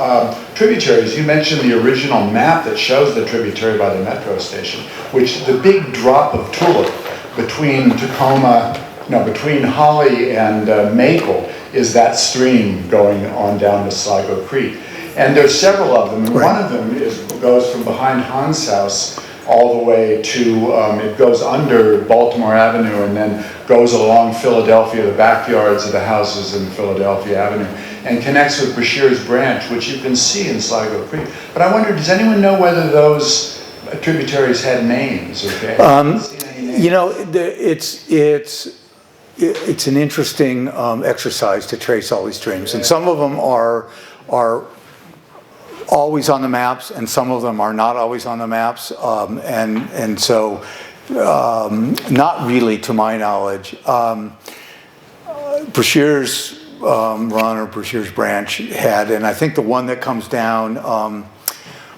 tributaries. You mentioned the original map that shows the tributary by the metro station, which the big drop of tulip between between Holly and Maple is that stream going on down to Sligo Creek. And there's several of them, and one of them goes from behind Hans' house all the way to, it goes under Baltimore Avenue and then goes along Philadelphia, the backyards of the houses in Philadelphia Avenue, and connects with Bashir's Branch, which you can see in Sligo Creek. But I wonder, does anyone know whether those tributaries had names? Okay. You know, it's an interesting exercise to trace all these streams, and some of them are always on the maps, and some of them are not always on the maps, and so not really to my knowledge. Brashear's run or Brashear's branch had, and I think the one that comes down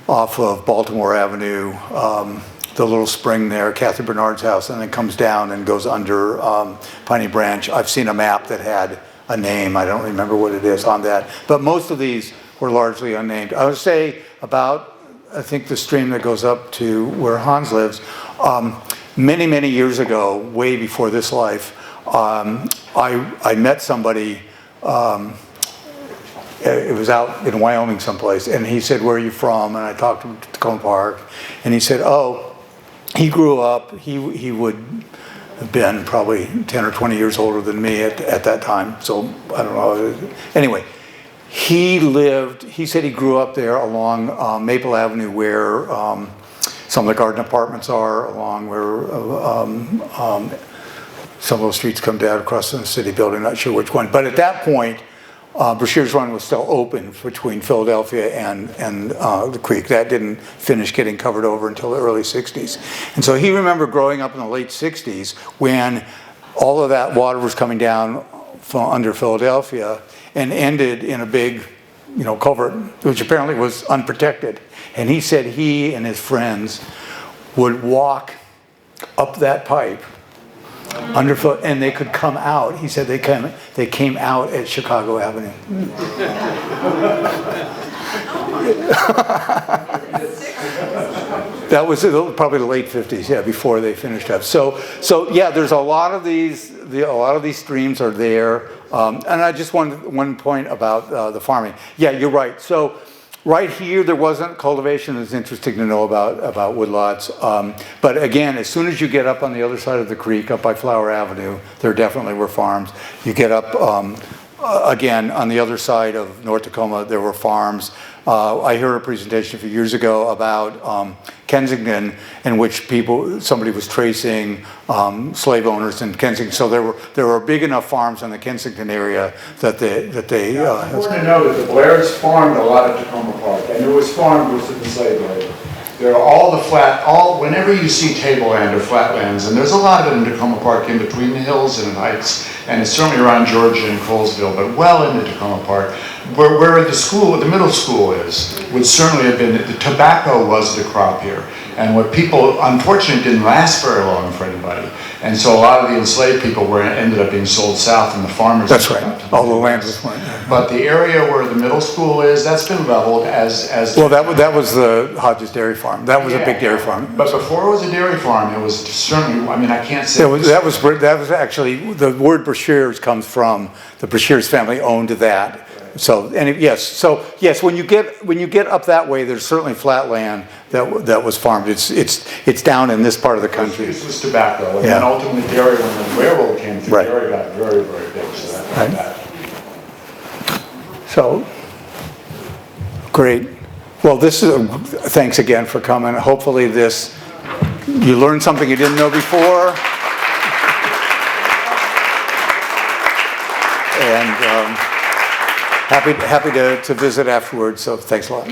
off of Baltimore Avenue, the little spring there, Kathy Bernard's house, and then comes down and goes under Piney Branch. I've seen a map that had a name. I don't remember what it is on that. But most of these were largely unnamed. I would say about, I think the stream that goes up to where Hans lives, many, many years ago, way before this life, I met somebody, it was out in Wyoming someplace, and he said, "Where are you from?" And I talked to him to Tacoma Park, and he said, "Oh, he grew up, he would have been probably 10 or 20 years older than me at that time, so I don't know." Anyway, he said he grew up there along Maple Avenue where some of the garden apartments are, along where some of those streets come down across the city building, not sure which one. But at that point, Brashear's Run was still open between Philadelphia and the creek. That didn't finish getting covered over until the early 60s. And so he remembered growing up in the late 60s when all of that water was coming down from under Philadelphia and ended in a big, culvert, which apparently was unprotected. And he said he and his friends would walk up that pipe underfoot, and they could come out. He said they came out at Chicago Avenue. That was probably the late 50s, yeah, before they finished up. So yeah, there's a lot of these streams are there. And I just one point about the farming. Yeah, you're right. So right here, there wasn't cultivation. It's interesting to know about woodlots. But again, as soon as you get up on the other side of the creek, up by Flower Avenue, there definitely were farms. You get up, again, on the other side of North Tacoma, there were farms. I heard a presentation a few years ago about Kensington, in which somebody was tracing slave owners in Kensington. So there were big enough farms in the Kensington area that they. Important to know that the Blairs farmed a lot of Tacoma Park, and it was farmed most of the slave labor. There are whenever you see tableland or flatlands, and there's a lot of it in Tacoma Park in between the hills and in heights, and it's certainly around Georgia and Colesville, but well into Tacoma Park, where the middle school is, would certainly have been, the tobacco was the crop here. And what people, unfortunately, didn't last very long for anybody. And so a lot of the enslaved people ended up being sold south, and the farmers. That's right. All the land was went. But the area where the middle school is, that's been leveled as. Well, that was the Hodges Dairy Farm. That was a big dairy farm. But before it was a dairy farm, it was certainly. I mean, I can't say. That was actually, the word Brashears comes from the Brashears family owned that. So yes, when you get up that way, there's certainly flat land that was farmed. It's down in this part of the country. This was tobacco, and then ultimately dairy. When the railroad came through, dairy got very, very big. So that's that. So great. Well, thanks again for coming. Hopefully you learned something you didn't know before, and. Happy to visit afterwards, so thanks a lot.